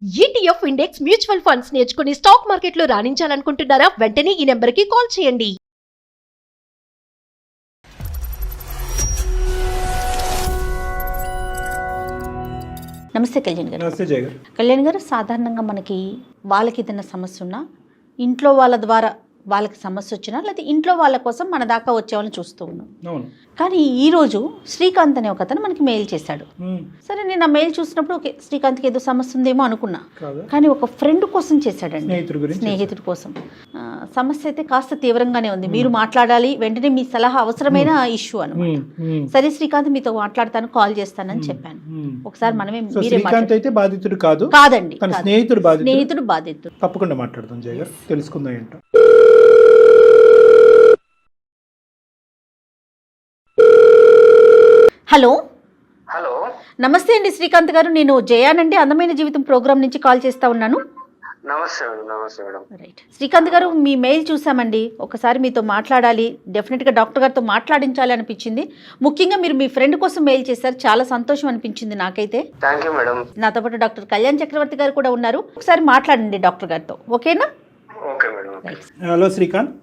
ETF index mutual funds నేర్చుకుని stock మార్కెట్లో రాణించాలనుకుంటున్నారా? వెంటనే ఈ నెంబర్కి కాల్ చేయండి. నమస్తే కళ్యాణ్ గారు. నమస్తే జయ గారు. కళ్యాణ్ గారు, సాధారణంగా మనకి వాళ్ళకి ఏదైనా సమస్య ఉన్నా ఇంట్లో వాళ్ళ ద్వారా వాళ్ళకి సమస్య వచ్చినా లేదా ఇంట్లో వాళ్ళ కోసం మన దాకా వచ్చేవాళ్ళని చూస్తూ ఉన్నాం. అవును. కానీ ఈరోజు శ్రీకాంత్ అనే ఒక అతను మనకి మెయిల్ చేశాడు. సరే, నేను ఆ మెయిల్ చూసినప్పుడు ఓకే, శ్రీకాంత్కి ఏదో సమస్య ఉందేమో అనుకున్నా. కానీ ఒక ఫ్రెండ్ కోసం చేశాడండి, స్నేహితుడి కోసం. సమస్య అయితే కాస్త తీవ్రంగానే ఉంది. మీరు మాట్లాడాలి, వెంటనే మీ సలహా అవసరమైన ఇష్యూ అనమాట. సరే శ్రీకాంత్, మీతో మాట్లాడతాను, కాల్ చేస్తానని చెప్పాను. ఒకసారి మనమే శ్రీకాంత్ అయితే బాధితుడు కాదండి, స్నేహితుడు బాధితుడు. తప్పకుండా మాట్లాడదాం జయ గారు, తెలుసుకుందాం ఏంటో. హలో. హలో, నమస్తే అండి శ్రీకాంత్ గారు, నేను జయానండి అందమైన జీవితం ప్రోగ్రామ్ నుంచి కాల్ చేస్తా ఉన్నాను. నమస్తే మేడం. నమస్తే మేడం. రైట్ శ్రీకాంత్ గారు, మీ మెయిల్ చూసామండి. ఒకసారి మీతో మాట్లాడాలి, డెఫినెట్గా డాక్టర్ గారితో మాట్లాడించాలి అనిపించింది. ముఖ్యంగా మీరు మీ ఫ్రెండ్ కోసం మెయిల్ చేశారు, చాలా సంతోషం అనిపించింది నాకైతే. Thank you madam. నాతో పాటు డాక్టర్ కళ్యాణ్ చక్రవర్తి గారు కూడా ఉన్నారు. ఒకసారి మాట్లాడండి డాక్టర్ గారితో, ఓకేనా? Okay madam. Hello Srikanth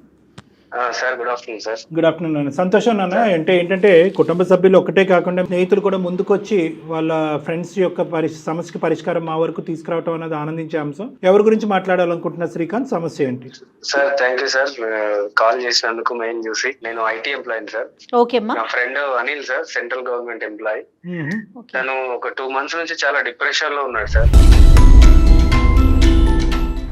sir, good afternoon sir. Good afternoon నాన్న. సంతోషం నాన్న. అంటే ఏంటంటే కుటుంబ సభ్యులు ఒకటే కాకుండా స్నేహితులు కూడా ముందుకొచ్చి వాళ్ళ ఫ్రెండ్స్ యొక్క సమస్యకి పరిష్కారం మా వరకు తీసుకురావటం అనేది ఆనందించే అంశం. ఎవరి గురించి మాట్లాడాలనుకుంటున్నా శ్రీకాంత్, సమస్య ఏంటి? Sir thank you sir, call చేసినందుకు. మెయిల్ చూసి నేను ఐటీ ఎంప్లాయీ సార్. ఓకే అమ్మా. నా friend Anil sir, central government employee. తను ఒక 2 months నుంచి చాలా డిప్రెషన్ లో ఉన్నాడు సార్.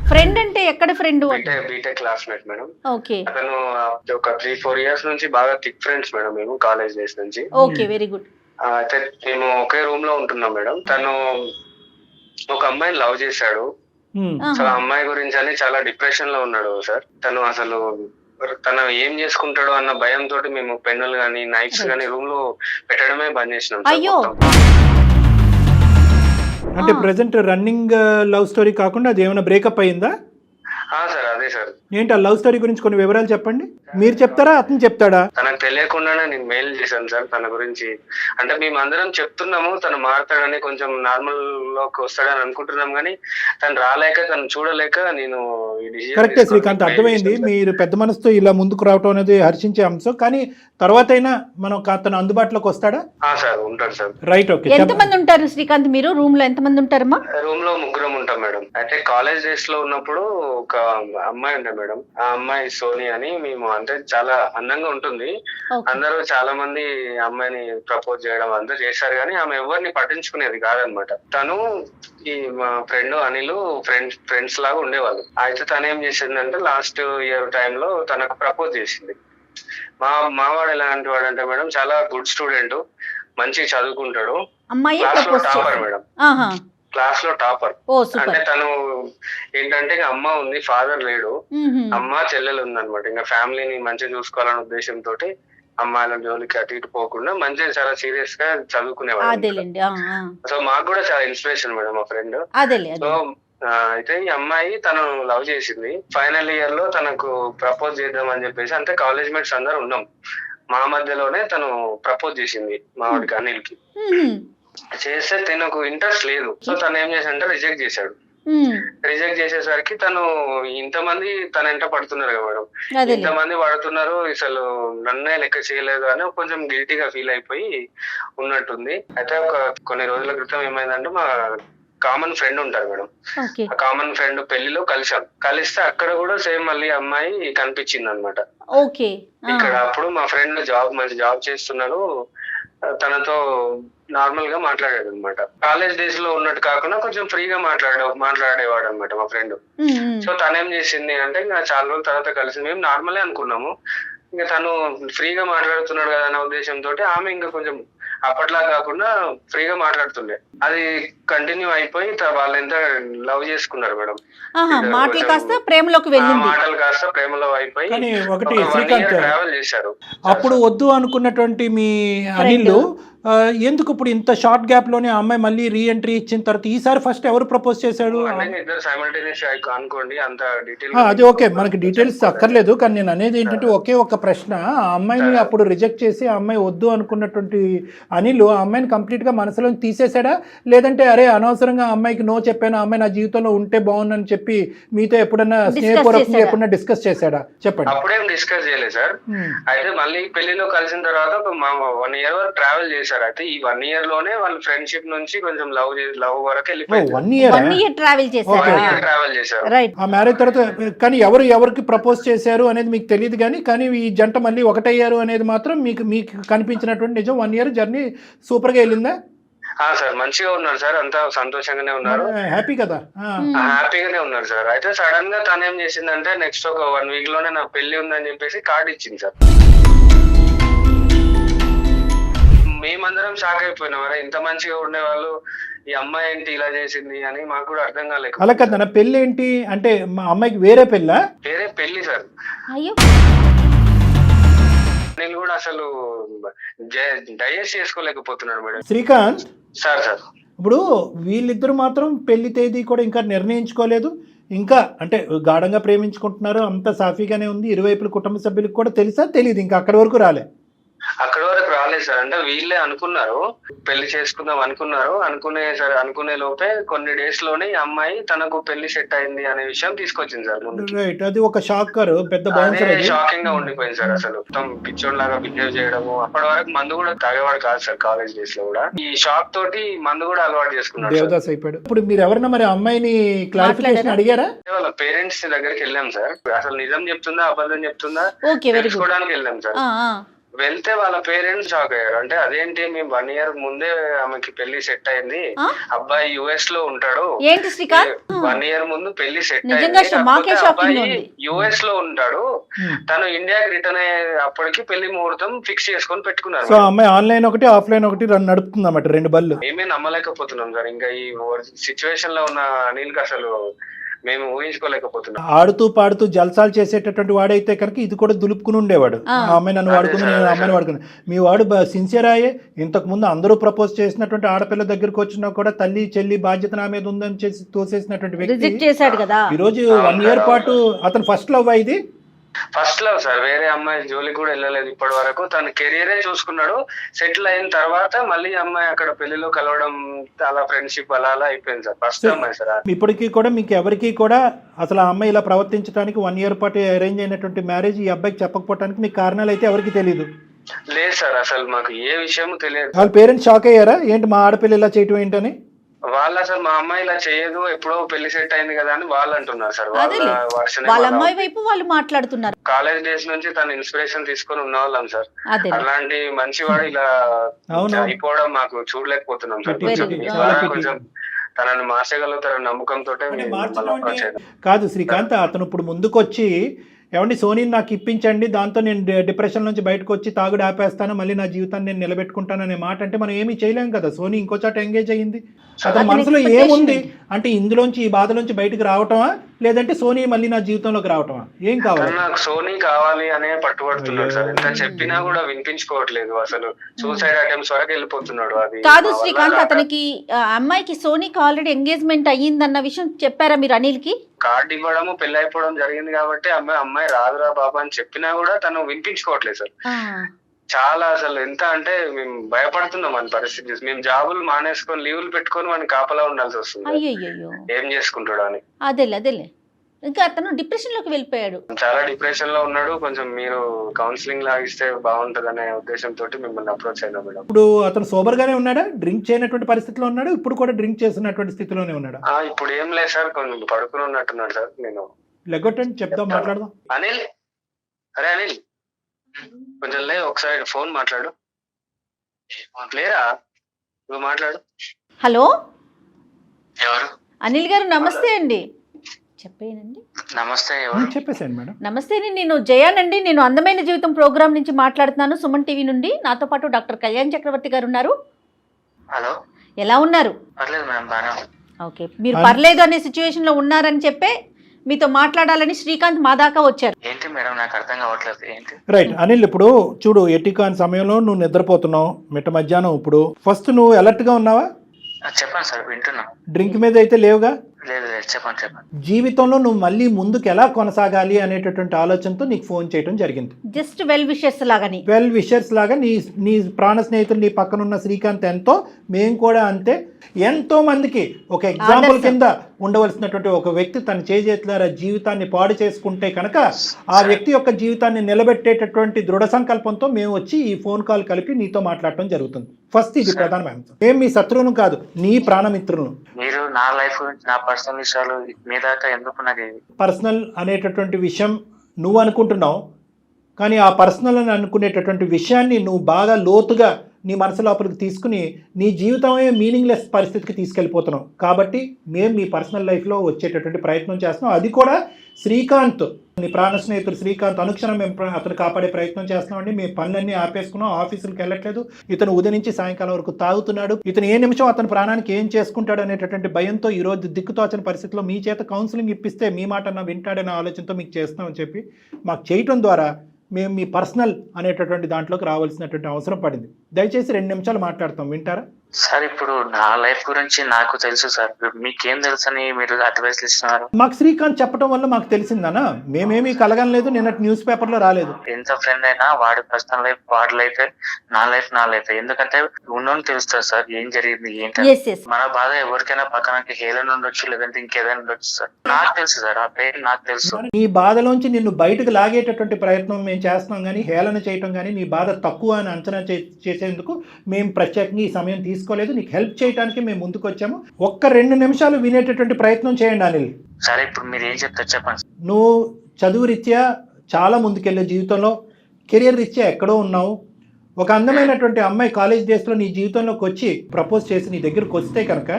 ఫ్రెండ్ అంటే ఎక్కడ friend? BTech classmate madam. Okay. అతను ఒక 3-4 years నుంచి బాగా థిక్ ఫ్రెండ్స్ మేడం, మేము కాలేజ్ డేస్ నుంచి. Okay, very good. అయితే మేము ఒకే రూమ్ లో ఉంటున్నాం మేడం. తను ఒక అమ్మాయిని లవ్ చేశాడు. సో ఆ అమ్మాయి గురించి అని చాలా డిప్రెషన్ లో ఉన్నాడు సార్. తను ఏం చేసుకుంటాడో అన్న భయంతో మేము పెన్నులు గానీ నైఫ్స్ గానీ రూమ్ లో పెట్టడమే బంద్ చేసినాం. అయ్యో. అంటే ప్రెసెంట్ రన్నింగ్ లవ్ స్టోరీ కాకుండా అది ఏమైనా బ్రేకప్ అయ్యిందా? సార్ అదే సార్. ఏంటి ఆ లవ్ స్టోరీ గురించి కొన్ని వివరాలు చెప్పండి. మీరు చెప్తారా, అతను చెప్తాడా? తనకు తెలియకుండానే నేను మెయిల్ చేశాను సార్ తన గురించి. అంటే మేము అందరం చెప్తున్నాము తను మారుతాడని, కొంచెం నార్మల్ లోకి వస్తాడని అనుకుంటున్నాం, కానీ తను రాలేక, తను చూడలేక నేను కరెక్టే శ్రీకాంత్, అర్థమైంది. మీరు పెద్ద మనసుతో ఇలా ముందుకు రావటం అనేది హర్షించే అంశం. కానీ తర్వాత అయినా మనం అతను అందుబాటులోకి వస్తాడా? సార్ ఉంటాడు సార్. Right, okay. ఎంతమంది ఉంటారు శ్రీకాంత్ మీరు రూమ్ లో? ఎంతమంది ఉంటారమ్మా? రూమ్ లో 3 ఉంటాం మేడం. అయితే కాలేజ్ డేస్ లో ఉన్నప్పుడు ఒక అమ్మాయి ఉండే మేడం. ఆ అమ్మాయి సోని అని. మేము అంటే చాలా అందంగా ఉంటుంది. అందరూ చాలా మంది అమ్మాయిని ప్రపోజ్ చేయడం అందరూ చేశారు, కానీ ఆమె ఎవరిని పట్టించుకునేది కాదనమాట. తను ఈ మా ఫ్రెండ్ అనిల్ ఫ్రెండ్స్ లాగా ఉండేవాళ్ళు. అయితే తను ఏం చేసిందంటే లాస్ట్ ఇయర్ టైంలో తనకు ప్రపోజ్ చేసింది. మావాడు ఎలాంటి వాడు అంటే మేడం, చాలా గుడ్ స్టూడెంట్, మంచిగా చదువుకుంటాడు, క్లాస్ లో టాపర్ మేడం. క్లాస్ లో టాపర్. అంటే తను ఏంటంటే అమ్మ ఉంది, ఫాదర్ లేడు. అమ్మ చెల్లెలు ఉందన్నమాట. ఇంకా ఫ్యామిలీని మంచిగా చూసుకోవాలనే ఉద్దేశంతో అమ్మాయిల జోలికి అటు ఇటు పోకుండా మంచిగా చాలా సీరియస్ గా చదువుకునేవాడు. సో మాకు కూడా చాలా ఇన్స్పిరేషన్ మేడం మా ఫ్రెండ్. సో అయితే ఈ అమ్మాయి తను లవ్ చేసింది. ఫైనల్ ఇయర్ లో తనకు ప్రపోజ్ చేద్దాం అని చెప్పేసి, అంటే కాలేజ్ మేట్స్ అందరు ఉన్నాం, మా మధ్యలోనే తను ప్రపోజ్ చేసింది మా వాడికి, అనిల్ కి. చేస్తే తనకు ఇంట్రెస్ట్ లేదు. సో తను ఏం చేశాడంటే రిజెక్ట్ చేశాడు. రిజెక్ట్ చేసేసరికి తను ఇంతమంది తన వెంట పడుతున్నారు కదా మేడం, ఇంతమంది పడుతున్నారు, అసలు నన్నే లెక్క చేయలేదు అని కొంచెం గిల్టీగా ఫీల్ అయిపోయి ఉన్నట్టుంది. అయితే కొన్ని రోజుల క్రితం ఏమైందంటే, మా కామన్ ఫ్రెండ్ ఉంటారు మేడం, ఆ కామన్ ఫ్రెండ్ పెళ్లిలో కలిస్తే అక్కడ కూడా సేమ్ మళ్ళీ అమ్మాయి కనిపించింది అనమాట. ఇక్కడ అప్పుడు మా ఫ్రెండ్ మంచి జాబ్ చేస్తున్నాడు, తనతో నార్మల్ గా మాట్లాడాడు అనమాట. కాలేజ్ డేస్ లో ఉన్నట్టు కాకుండా కొంచెం ఫ్రీగా మాట్లాడేవాడు అనమాట మా ఫ్రెండ్. సో తనేం చేసింది అంటే, ఇంకా చాలా రోజుల తర్వాత కలిసి మేము నార్మలే అనుకున్నాము, ఇంకా తను ఫ్రీగా మాట్లాడుతున్నాడు కదా అనే ఉద్దేశంతో ఆమె ఇంకా కొంచెం అప్పట్లా కాకుండా ఫ్రీగా మాట్లాడుతుండే. అది కంటిన్యూ అయిపోయి వాళ్ళు ఎంత లవ్ చేసుకున్నారు మేడం. మాటలు కాస్త ప్రేమలో అయిపోయి ఒకటి శ్రీకాంత్, ట్రావెల్ చేశారు. అప్పుడు వద్దు అనుకున్నటువంటి మీ అనిల్ ఎందుకు ఇప్పుడు ఇంత షార్ట్ గ్యాప్ లోనే ఆ అమ్మాయి మళ్ళీ రీ ఎంట్రీ ఇచ్చిన తర్వాత ఈసారి ఫస్ట్ ఎవరు ప్రపోజ్ చేశాడు? ఇద్దరు సైమల్టేనియస్ అనుకోండి, అంత డీటెయిల్ అది ఓకే, మనకి డీటెయిల్స్ అక్కర్లేదు. కానీ నేను అనేది ఏంటంటే ఒకే ఒక ప్రశ్న, ఆ అమ్మాయిని అప్పుడు రిజెక్ట్ చేసి ఆ అమ్మాయి వద్దు అనుకున్నటువంటి అనిల్ ఆ అమ్మాయిని కంప్లీట్ గా మనసులో తీసేసాడా, లేదంటే అరే అనవసరంగా ఆ అమ్మాయికి నో చెప్పాను, ఆ అమ్మాయి నా జీవితంలో ఉంటే బాగుందని చెప్పి మీతో ఎప్పుడన్నా స్నేహపూర్వకంగా ఎప్పుడన్నా డిస్కస్ చేశాడా? చెప్పండి. అప్పుడేం డిస్కస్ చేయలేదు సార్. అయితే మళ్ళీ పెళ్లిలో కలిసిన తర్వాత ఒక 1 year వరకు ట్రావెల్ చేశారు. అయితే ఈ 1 year లోనే వాళ్ళ ఫ్రెండ్షిప్ నుంచి కొంచెం లవ్ వరకు వెళ్ళిపోయింది. 1 year ట్రావెల్ చేశారు. ట్రావెల్ చేశారు. రైట్. ఆ మ్యారేజ్ తర్వాత కానీ ఎవరికి ప్రపోజ్ చేశారు అనేది మీకు తెలియదు, కానీ ఈ జంట మళ్ళీ ఒకటయ్యారు అనేది మాత్రం మీకు కనిపించినటువంటి నిజం. 1 year జర్నీ సూపర్ గా వెళ్ళిందా? సార్ మంచిగా ఉన్నారు సార్, అంతా సంతోషంగానే ఉన్నారు, హ్యాపీ కదా? హ్యాపీగానే ఉన్నారు సార్. అయితే సడన్ గా తను ఏం చేసిందంటే నెక్స్ట్ ఒక 1 week లోనే నా పెళ్లి ఉందని చెప్పేసి కార్డు ఇచ్చింది సార్. మేమందరం షాక్ అయిపోయినాం, అరే ఇంత మంచిగా ఉండేవాళ్ళు ఈ అమ్మాయి ఏంటి ఇలా చేసింది అని మాకు కూడా అర్థం కాలేదు. అలా కదా, పెళ్లి ఏంటి అంటే మా అమ్మాయికి వేరే పెళ్ళా? వేరే పెళ్లి సార్. అయ్యో, నేను కూడా అసలు డైజెస్ట్ చేసుకోలేకపోతున్నాను మేడం. శ్రీకాంత్ సార్ ఇప్పుడు వీళ్ళిద్దరు మాత్రం పెళ్లి తేదీ కూడా ఇంకా నిర్ణయించుకోలేదు, ఇంకా అంటే గాఢంగా ప్రేమించుకుంటున్నారు, అంత సాఫీగానే ఉంది. ఇరువైపుల కుటుంబ సభ్యులకు కూడా తెలుసా తెలియదు, ఇంకా అక్కడి వరకు రాలేదు సార్. అంటే వీళ్ళే అనుకున్నారు పెళ్లి చేసుకుందాం అనుకున్నారు, అనుకునే లోపే కొన్ని డేస్ లోనే ఈ అమ్మాయి తనకు పెళ్లి సెట్ అయింది అనే విషయం తీసుకొచ్చింది సార్ ముందు. రైట్, అది ఒక షాకర్, పెద్ద షాకింగ్ గా ఉండిపోయింది సార్. అసలు మొత్తం పిచ్చోడ్ లాగా బిహేవ్ చేయడము. అప్పటి వరకు మందు కూడా తాగేవాడు కాదు సార్, కాలేజ్ డేస్ లో కూడా ఈ షాక్ తోటి మందు కూడా అలవాటు చేసుకున్నాడు. దేవదాస్ అయిపోయాడు. ఇప్పుడు మీరు ఎవరన్నా మరి అమ్మాయిని క్లారిఫికేషన్ అడిగారా? వాళ్ళ పేరెంట్స్ దగ్గరికి వెళ్ళాం సార్. అసలు నిజం చెప్తుందా అబద్ధం చెప్తుందా తెలుసుకోవడానికి వెళ్ళాం సార్. వెళ్తే వాళ్ళ పేరెంట్స్ షాక్ అయ్యారు. అంటే అదేంటి, మేము 1 year ముందే ఆమెకి పెళ్లి సెట్ అయింది, అబ్బాయి US లో ఉంటాడు, 1 year ముందు పెళ్లి సెట్ అయింది, అబ్బాయి US లో ఉంటాడు, తను ఇండియాకి రిటర్న్ అయ్యే అప్పటికి పెళ్లి ముహూర్తం ఫిక్స్ చేసుకొని పెట్టుకున్నారు. సో అమ్మాయి ఆన్లైన్ ఒకటి ఆఫ్లైన్ ఒకటి నడుపుతుంది అన్నమాట, 2 బళ్ళు. మేమే నమ్మలేకపోతున్నాం సార్. ఇంకా ఈ సిచ్యువేషన్ లో ఉన్న అనిల్కి అసలు మేము ఊహించుకోలేకపోతున్నాం. ఆడుతూ పాడుతూ జల్సాలు చేసేటటువంటి వాడైతే కనుక ఇది కూడా దులుపుకుని ఉండేవాడు. ఆ అమ్మాయి నన్ను వాడుకుని, నేను అమ్మాయిని వాడుకుని. మీ వాడు సిన్సియర్ అయ్యే, ఇంతకు ముందు అందరూ ప్రపోజ్ చేసినటువంటి ఆడపిల్ల దగ్గరికి వచ్చినా కూడా తల్లి చెల్లి బాధ్యత నా మీద ఉందని చేసి తోసేసినటువంటి వ్యక్తి ఈ రోజు 1 year పాటు అతను ఫస్ట్ లవ్ అయింది. ఫస్ట్ లవ్ సార్, వేరే అమ్మాయి జోలికి కూడా వెళ్ళలేదు ఇప్పటి వరకు. తన కెరియరే చూసుకున్నాడు. సెటిల్ అయిన తర్వాత మళ్ళీ అమ్మాయి అక్కడ పెళ్లిలో కలవడం, అలా ఫ్రెండ్షిప్ అలా అయిపోయింది సార్. ఫస్ట్ అమ్మాయి సార్. ఇప్పటికీ కూడా మీకు ఎవరికి కూడా అసలు ఆ అమ్మాయి ఇలా ప్రవర్తించడానికి 1 year పాటు అరేంజ్ అయినటువంటి మ్యారేజ్ ఈ అబ్బాయికి చెప్పకపోవడానికి మీకు కారణాలు అయితే ఎవరికి తెలియదు? లేదు సార్, అసలు మాకు ఏ విషయం తెలియదు. వాళ్ళ పేరెంట్స్ షాక్ అయ్యారా, ఏంటి మా ఆడపిల్ల ఇలా చేయటం ఏంటని? వాళ్ళు అసలు మా అమ్మాయి ఇలా చేయదు, ఎప్పుడో పెళ్లి సెట్ అయింది కదా అని వాళ్ళు అంటున్నారు సార్. వాళ్ళ అమ్మాయి వైపు వాళ్ళు మాట్లాడుతున్నారు. కాలేజ్ డేస్ నుంచి తన ఇన్స్పిరేషన్ తీసుకొని ఉన్న వాళ్ళం సార్. అలాంటి మంచివాడు ఇలా అయిపోవడం మాకు చూడలేకపోతున్నాం సార్. కొంచెం తనని మార్చగలుగుతారని నమ్మకంతో కాదు శ్రీకాంత్, అతను ఇప్పుడు ముందుకొచ్చి ఏమండి సోనీని నాకు ఇప్పించండి, దాంతో నేను డిప్రెషన్ నుంచి బయటకు వచ్చి తాగుడు ఆపేస్తాను, మళ్ళీ నా జీవితాన్ని నేను నిలబెట్టుకుంటాను అనే మాట అంటే మనం ఏమీ చేయలేం కదా. సోనీ ఇంకో చోట ఎంగేజ్ అయ్యింది, అతని మనసులో ఏముంది అంటే ఇందులోంచి ఈ బాధలోంచి బయటకు రావటమా, లేదంటే సోనీ మళ్ళీ నా జీవితంలోకి రావటమా? ఏం కావాలి? నాకు సోనీ కావాలి అనే పట్టుబడుతున్నాడు సార్. ఎంత చెప్పినా కూడా వినిపించుకోవట్లేదు. అసలు సూసైడ్ అటెంప్ట్స్ వరకు వెళ్ళిపోతున్నాడు. అది కాదు శ్రీకాంత్, అతనికి అమ్మాయికి సోనీకి ఆల్రెడీ ఎంగేజ్మెంట్ అయ్యిందన్న విషయం చెప్పారా మీరు అనిల్కి? కార్డు ఇవ్వడము పెళ్లి అయిపోవడం జరిగింది కాబట్టి అమ్మాయి రాదురా బాబా అని చెప్పినా కూడా తను వినిపించుకోవట్లేదు సార్. చాలా అసలు ఎంత అంటే మేము భయపడుతున్నాం మన పరిస్థితి. మేము జాబులు మానేసుకొని లీవులు పెట్టుకొని వాడిని కాపలా ఉండాల్సి వస్తుంది, ఏం చేసుకుంటాడు అని. అదేలే ఇంకా అతను డిప్రెషన్ లోకి వెళ్ళిపోయాడు, చాలా డిప్రెషన్ లో ఉన్నాడు. కొంచెం మీరు కౌన్సిలింగ్ లాగిస్తే బాగుంటది అనే ఉద్దేశంతో మిమ్మల్ని అప్రోచ్ అయినా మేడం. ఇప్పుడు అతను సోబర్ గానే ఉన్నాడా, డ్రింక్ చేయనటువంటి పరిస్థితిలో ఉన్నాడు? ఇప్పుడు కూడా డ్రింక్ చేస్తున్నటువంటి స్థితిలోనే ఉన్నాడా? ఇప్పుడు ఏం లేదు సార్, కొంచెం పడుకుని ఉన్నట్టున్నాడు సార్. నేను లెగొట్టండి, చెప్దాం, మాట్లాడదాం. అనిల్, అరే అనిల్ కొంచెం లే, ఒకసారి ఫోన్ మాట్లాడు. లేరా నువ్వు మాట్లాడు. హలో, ఎవరు? అనిల్ గారు నమస్తే అండి. చెప్పేనండి. నమస్తే. చెప్పేసాను మేడం. నమస్తే, నేను జయానండి. నేను అందమైన జీవితం ప్రోగ్రామ్ నుంచి మాట్లాడుతున్నాను, సుమన్ టీవీ నుండి. నాతో పాటు డాక్టర్ కళ్యాణ్ చక్రవర్తి గారు ఉన్నారు. హలో, ఎలా ఉన్నారు? పర్లేదు మేడం, బాగా. ఓకే, మీరు పర్లేదు అనే సిచ్యువేషన్ లో ఉన్నారని చెప్పే మీతో మాట్లాడాలని శ్రీకాంత్ మా దాకా వచ్చారు. ఏంటి మేడం నాకు అర్థం కావట్లేదు ఏంటి. రైట్ అనిల్, ఇప్పుడు చూడు ఎటికాన్ సమయంలో నువ్వు నిద్రపోతున్నావు మిట్ట మధ్యాహ్నం. ఇప్పుడు ఫస్ట్ నువ్వు అలర్ట్ గా ఉన్నావా? చెప్పండి సార్ వింటున్నా. డ్రింక్ మీద అయితే లేవుగా? లేదు లేదు చెప్పండి చెప్పండి. జీవితంలో నువ్వు మళ్ళీ ముందుకు ఎలా కొనసాగాలి అనేటటువంటి ఆలోచనతో నీకు ఫోన్ చేయడం జరిగింది. జస్ట్ వెల్ విషెస్ లాగాని, వెల్ విషర్స్ లాగా నీ ప్రాణ స్నేహితుడు నీ పక్కన ఉన్న శ్రీకాంత్ ఎంతో, మేము కూడా అంతే. ఎంతో మందికి ఒక ఎగ్జాంపుల్ కింద ఉండవలసినటువంటి ఒక వ్యక్తి తన చేజేతులారా జీవితాన్ని పాడు చేసుకుంటే కనుక ఆ వ్యక్తి యొక్క జీవితాన్ని నిలబెట్టేటటువంటి దృఢ సంకల్పంతో మేము వచ్చి ఈ ఫోన్ కాల్ కలిపి నీతో మాట్లాడటం జరుగుతుంది. ఫస్ట్ ఇది ప్రధానమైన అంశం. మేము మీ శత్రువును కాదు, నీ ప్రాణమిత్రులను. మీరు నా లైఫ్ గురించి నా పర్సనల్ విషయాలు మీ దాకా ఎందుకు నాకు పర్సనల్ అనేటటువంటి విషయం నువ్వు అనుకుంటున్నావు, కానీ ఆ పర్సనల్ అని అనుకునేటటువంటి విషయాన్ని నువ్వు బాగా లోతుగా నీ మనసు లోపలికి తీసుకుని నీ జీవితమే మీనింగ్లెస్ పరిస్థితికి తీసుకెళ్ళిపోతున్నావు. కాబట్టి మేము మీ పర్సనల్ లైఫ్లో వచ్చేటటువంటి ప్రయత్నం చేస్తున్నాం. అది కూడా శ్రీకాంత్, నీ ప్రాణ స్నేహితుడు శ్రీకాంత్ అనుక్షణం మేము అతను కాపాడే ప్రయత్నం చేస్తున్నామండి. మేము పనులన్నీ ఆపేసుకున్నాం, ఆఫీసులకు వెళ్ళట్లేదు. ఇతను ఉదయం నుంచి సాయంకాలం వరకు తాగుతున్నాడు. ఇతను ఏ నిమిషం అతని ప్రాణానికి ఏం చేసుకుంటాడు అనేటటువంటి భయంతో ఈరోజు దిక్కుతోచని పరిస్థితిలో మీ చేత కౌన్సిలింగ్ ఇప్పిస్తే మీ మాట అన్న వింటాడనే ఆలోచనతో మీకు చేస్తామని చెప్పి మాకు చేయటం ద్వారా మేము మీ పర్సనల్ అనేటటువంటి దాంట్లోకి రావాల్సినటువంటి అవసరం పడింది. దయచేసి 2 నిమిషాలు మాట్లాడతాం, వింటారా? సార్ ఇప్పుడు నా లైఫ్ గురించి నాకు తెలుసు సార్, మీకేం తెలుసని మీరు అడ్వైస్ ఇస్తున్నారు? మాకు శ్రీకాంత్ చెప్పడం వల్ల మాకు తెలిసిందనా, మేమేమీ కలగలేదు, నిన్నటి న్యూస్ పేపర్లో రాలేదు. ఎంత ఫ్రెండ్ అయినా వాడి పర్సనల్ లైఫ్ వాడి లైఫ్, నా లైఫ్ ఎందుకంటే ఉన్నోని తెలుస్తుంది సార్ ఏం జరిగింది ఏంటి. మన బాధ ఎవరికైనా పక్కనకి హేళన ఉండొచ్చు, లేదంటే ఇంకేదైనా ఉండొచ్చు సార్. నాకు తెలుసు సార్, ఆ పేరు నాకు తెలుసు. నీ బాధలోంచి నిన్ను బయటకు లాగేటటువంటి ప్రయత్నం మేము చేస్తున్నాం, కానీ హేళన చేయటం కానీ నీ బాధ తక్కువ అని అంచనా చేసేందుకు మేము ప్రత్యేకంగా ఈ సమయం తీసుకోలేదు. నీకు హెల్ప్ చేయడానికి మేము ముందుకు వచ్చాము. ఒక్క 2 నిమిషాలు వినేటటువంటి ప్రయత్నం చేయండి అనిల్. సరే ఇప్పుడు మీరు ఏం చెప్తారు చెప్పండి. నువ్వు చదువు రీత్యా చాలా ముందుకెళ్ళే జీవితంలో, కెరియర్ రీత్యా ఎక్కడో ఉన్నావు. ఒక అందమైనటువంటి అమ్మాయి కాలేజ్ డేస్లో నీ జీవితంలోకి వచ్చి ప్రపోజ్ చేసి నీ దగ్గరకు వస్తే కనుక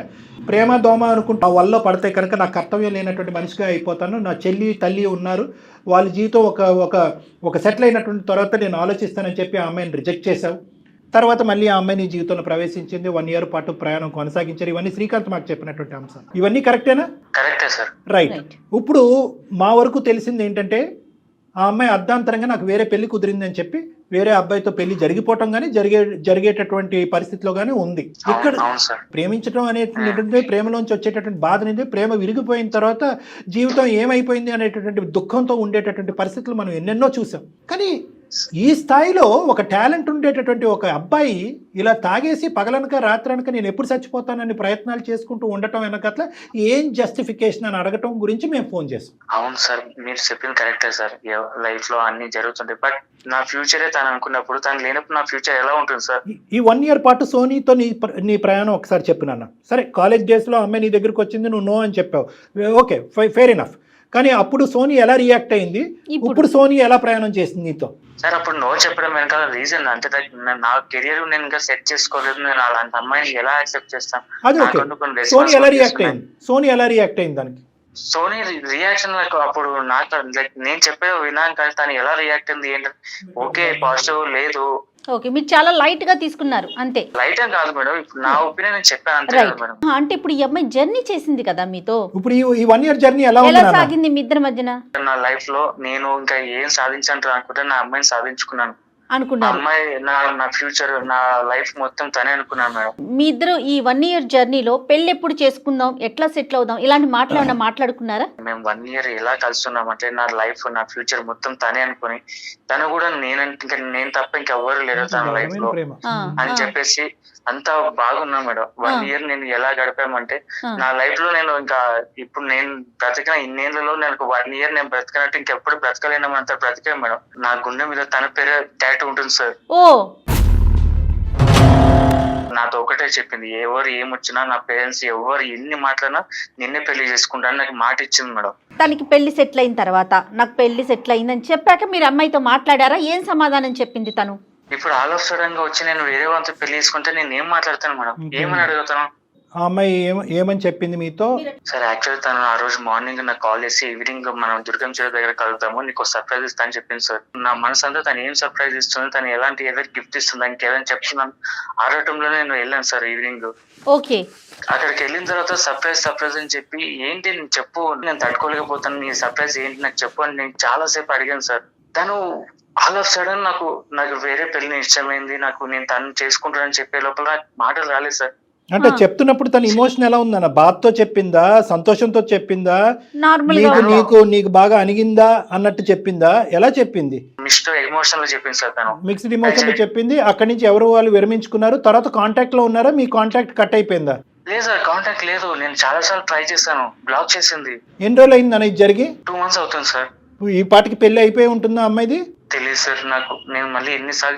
ప్రేమ దోమ అనుకుంటా వల్ల పడితే కనుక నా కర్తవ్యం లేనటువంటి మనిషిగా అయిపోతాను, నా చెల్లి తల్లి ఉన్నారు, వాళ్ళ జీవితం ఒక సెటిల్ అయినటువంటి తర్వాత నేను ఆలోచిస్తానని చెప్పి ఆ అమ్మాయిని రిజెక్ట్ చేశావు. తర్వాత మళ్ళీ ఆ అమ్మాయి నీ జీవితంలో ప్రవేశించింది, 1 ఇయర్ పాటు ప్రయాణం కొనసాగించారు. ఇవన్నీ శ్రీకాంత్ మాకు చెప్పినటువంటి అంశం. ఇవన్నీ కరెక్టేనా? కరెక్టే సార్. రైట్. ఇప్పుడు మా వరకు తెలిసింది ఏంటంటే ఆ అమ్మాయి అర్ధాంతరంగా నాకు వేరే పెళ్లి కుదిరిందని చెప్పి వేరే అబ్బాయితో పెళ్లి జరిగిపోవటం కానీ జరిగేటటువంటి పరిస్థితిలో కానీ ఉంది. ఇక్కడ ప్రేమించడం అనేటువంటి ప్రేమలోంచి వచ్చేటటువంటి బాధ అనేది, ప్రేమ విరిగిపోయిన తర్వాత జీవితం ఏమైపోయింది అనేటటువంటి దుఃఖంతో ఉండేటటువంటి పరిస్థితులు మనం ఎన్నెన్నో చూసాం. కానీ ఈ స్థాయిలో ఒక టాలెంట్ ఉండేటటువంటి ఒక అబ్బాయి ఇలా తాగేసి పగలనక రాత్రనక నేను ఎప్పుడు చచ్చిపోతానని ప్రయత్నాలు చేసుకుంటూ ఉండటం వెనకట్ల ఏం జస్టిఫికేషన్ అని అడగటం గురించి మేము ఫోన్ చేస్తాం. అవును సార్, మీరు చెప్పింది కరెక్టే సార్. లైఫ్ లో అన్ని జరుగుతుంటాయి, బట్ నా ఫ్యూచరే తను అనుకున్నప్పుడు తను లేనప్పుడు నా ఫ్యూచర్ ఎలా ఉంటుంది సార్? ఈ 1 ఇయర్ పాటు సోనీతో నీ ప్రయాణం ఒకసారి చెప్పినాన్న. సరే, కాలేజ్ డేస్లో అమ్మాయి నీ దగ్గరికి వచ్చింది, నువ్వు నో అని చెప్పావు, ఓకే ఫెయిర్ ఎనఫ్. కానీ అప్పుడు సోనీ ఎలా రియాక్ట్ అయింది, ఇప్పుడు సోనీ ఎలా ప్రయాణం చేసింది నీతో? సార్ అప్పుడు నో చెప్పడం వెనకాల రీజన్ అంటే నా కెరియర్ నేను ఇంకా సెట్ చేసుకోలేదు, నేను అలాంటి అమ్మాయిని ఎలా యాక్సెప్ట్ చేస్తాను? అది ఓకే. సోనీ ఎలా రియాక్ట్ అయింది దానికి? సోనీ రియాక్షన్ అప్పుడు నాకు నేను చెప్పే విన్నాను కానీ తను ఎలా రియాక్ట్ అయింది ఏంటంటే ఓకే పాజిటివ్ లేదు. ఓకే, మీరు చాలా లైట్ గా తీసుకున్నారు అంతే. లైట్ కాదు మేడం, ఇప్పుడు నా ఒపీనియన్ నేను చెప్పాను అంతే మేడం. అంటే ఇప్పుడు ఈ అమ్మాయి జర్నీ చేసింది కదా మీతో, ఇప్పుడు ఈ 1 ఇయర్ జర్నీ ఎలా సాగింది మీ ఇద్దరి మధ్యన? నా లైఫ్ లో నేను ఇంకా ఏం సాధించాను అనుకుంటే నా అమ్మాయిని సాధించుకున్నాను. అనుకున్నారు నా ఫ్యూచర్ నా లైఫ్ మొత్తం తనే అనుకున్నాను మేడం. మీ ఇద్దరు ఈ 1 ఇయర్ జర్నీలో పెళ్లి ఎప్పుడు చేసుకుందాం, ఎట్లా సెటిల్ అవుదాం, ఇలాంటి మాట్లాడుకున్నారా? మేము 1 ఇయర్ ఎలా కలుస్తున్నాం అంటే నా లైఫ్ నా ఫ్యూచర్ మొత్తం తనే అనుకుని, తను కూడా నేను తప్ప ఇంకెవ్వరు లేరు తన లైఫ్ లో అని చెప్పేసి అంతా బాగున్నాం మేడం. 1 ఇయర్ నేను ఎలా గడిపామంటే నా లైఫ్ లో నేను ఇంకా ఇప్పుడు నేను బ్రతికిన ఇన్నేళ్లలో నేను 1 ఇయర్ నేను బ్రతకనట్టు ఇంకెప్పుడు బ్రతకలేనంత బ్రతికాను మేడం. నా గుండె మీద తన పేరు టాటూ ఉంటుంది సార్. నాతో ఒకటే చెప్పింది, ఎవరు ఏమొచ్చినా నా పేరెంట్స్ ఎవరు ఎన్ని మాట్లాడినా నిన్నే పెళ్లి చేసుకుంటాను నాకు మాట ఇచ్చింది మేడం. తనకి పెళ్లి సెటిల్ అయిన తర్వాత నాకు పెళ్లి సెటిల్ అయిందని చెప్పాక మీరు అమ్మాయితో మాట్లాడారా? ఏం సమాధానం చెప్పింది తను? ఇప్పుడు ఆల్ ఆఫ్ సడన్ గా వచ్చి నేను వేరే వాళ్ళతో పెళ్లి చేసుకుంటే నేను ఏం మాట్లాడతాను మేడం, ఏమని అడుగుతాను? ఆ అమ్మాయి ఏమని చెప్పింది మీతో? సార్ యాక్చువల్లీ తను ఆ రోజు మార్నింగ్ నాకు కాల్ చేసి ఈవినింగ్ మనం దుర్గం చెరువు దగ్గర కలుగుతాము, నీకు సర్ప్రైజ్ ఇస్తా అని చెప్పింది సార్. నా మనసు అంతా తను ఏం సర్ప్రైజ్ ఇస్తుంది, తను ఎలాంటి ఏదైనా గిఫ్ట్ ఇస్తుంది, దానికి ఏదైనా చెప్తున్నాను ఆడటంలో నేను వెళ్ళాను సార్ ఈవినింగ్. ఓకే. అక్కడికి వెళ్ళిన తర్వాత సర్ప్రైజ్ అని చెప్పి, ఏంటి నేను చెప్పు, నేను తట్టుకోలేకపోతాను, నీ సర్ప్రైజ్ ఏంటి నాకు చెప్పు అని నేను చాలా సేపు అడిగాను సార్. తను ఆల్ ఆఫ్ సడన్ నాకు వేరే పెళ్లి ఇష్టమైంది, నేను తను చేసుకుంటానని చెప్పే లోపల నాకు మాటలు రాలేదు సార్. అంటే చెప్తున్నప్పుడు తన ఇమోషన్ ఎలా ఉందన్న? బాధతో చెప్పిందా, సంతోషంతో చెప్పిందా, నీకు బాగా అణిగిందా అన్నట్టు చెప్పిందా, ఎలా చెప్పింది? మిక్స్డ్ ఎమోషన్ లో చెప్పింది సార్ తను. మిక్స్డ్ ఎమోషన్ లో చెప్పింది. అక్కడి నుంచి ఎవరు వాళ్ళు విరమించుకున్నారు, తర్వాత కాంటాక్ట్ లో ఉన్నారా, మీ కాంటాక్ట్ కట్ అయిపోయిందా? లేదు సార్, కాంటాక్ట్ లేదు. నేను చాలా సార్లు ట్రై చేశాను, బ్లాక్ చేసింది. ఎన్ని రోజులు అయింది అన్న ఇది జరిగి? 2 months అవుతుంది సార్. ఈ పాటికి పెళ్లి అయిపోయి ఉంటుందా అమ్మాయిది? తెలియదు సార్ నాకు. నేను మళ్ళీ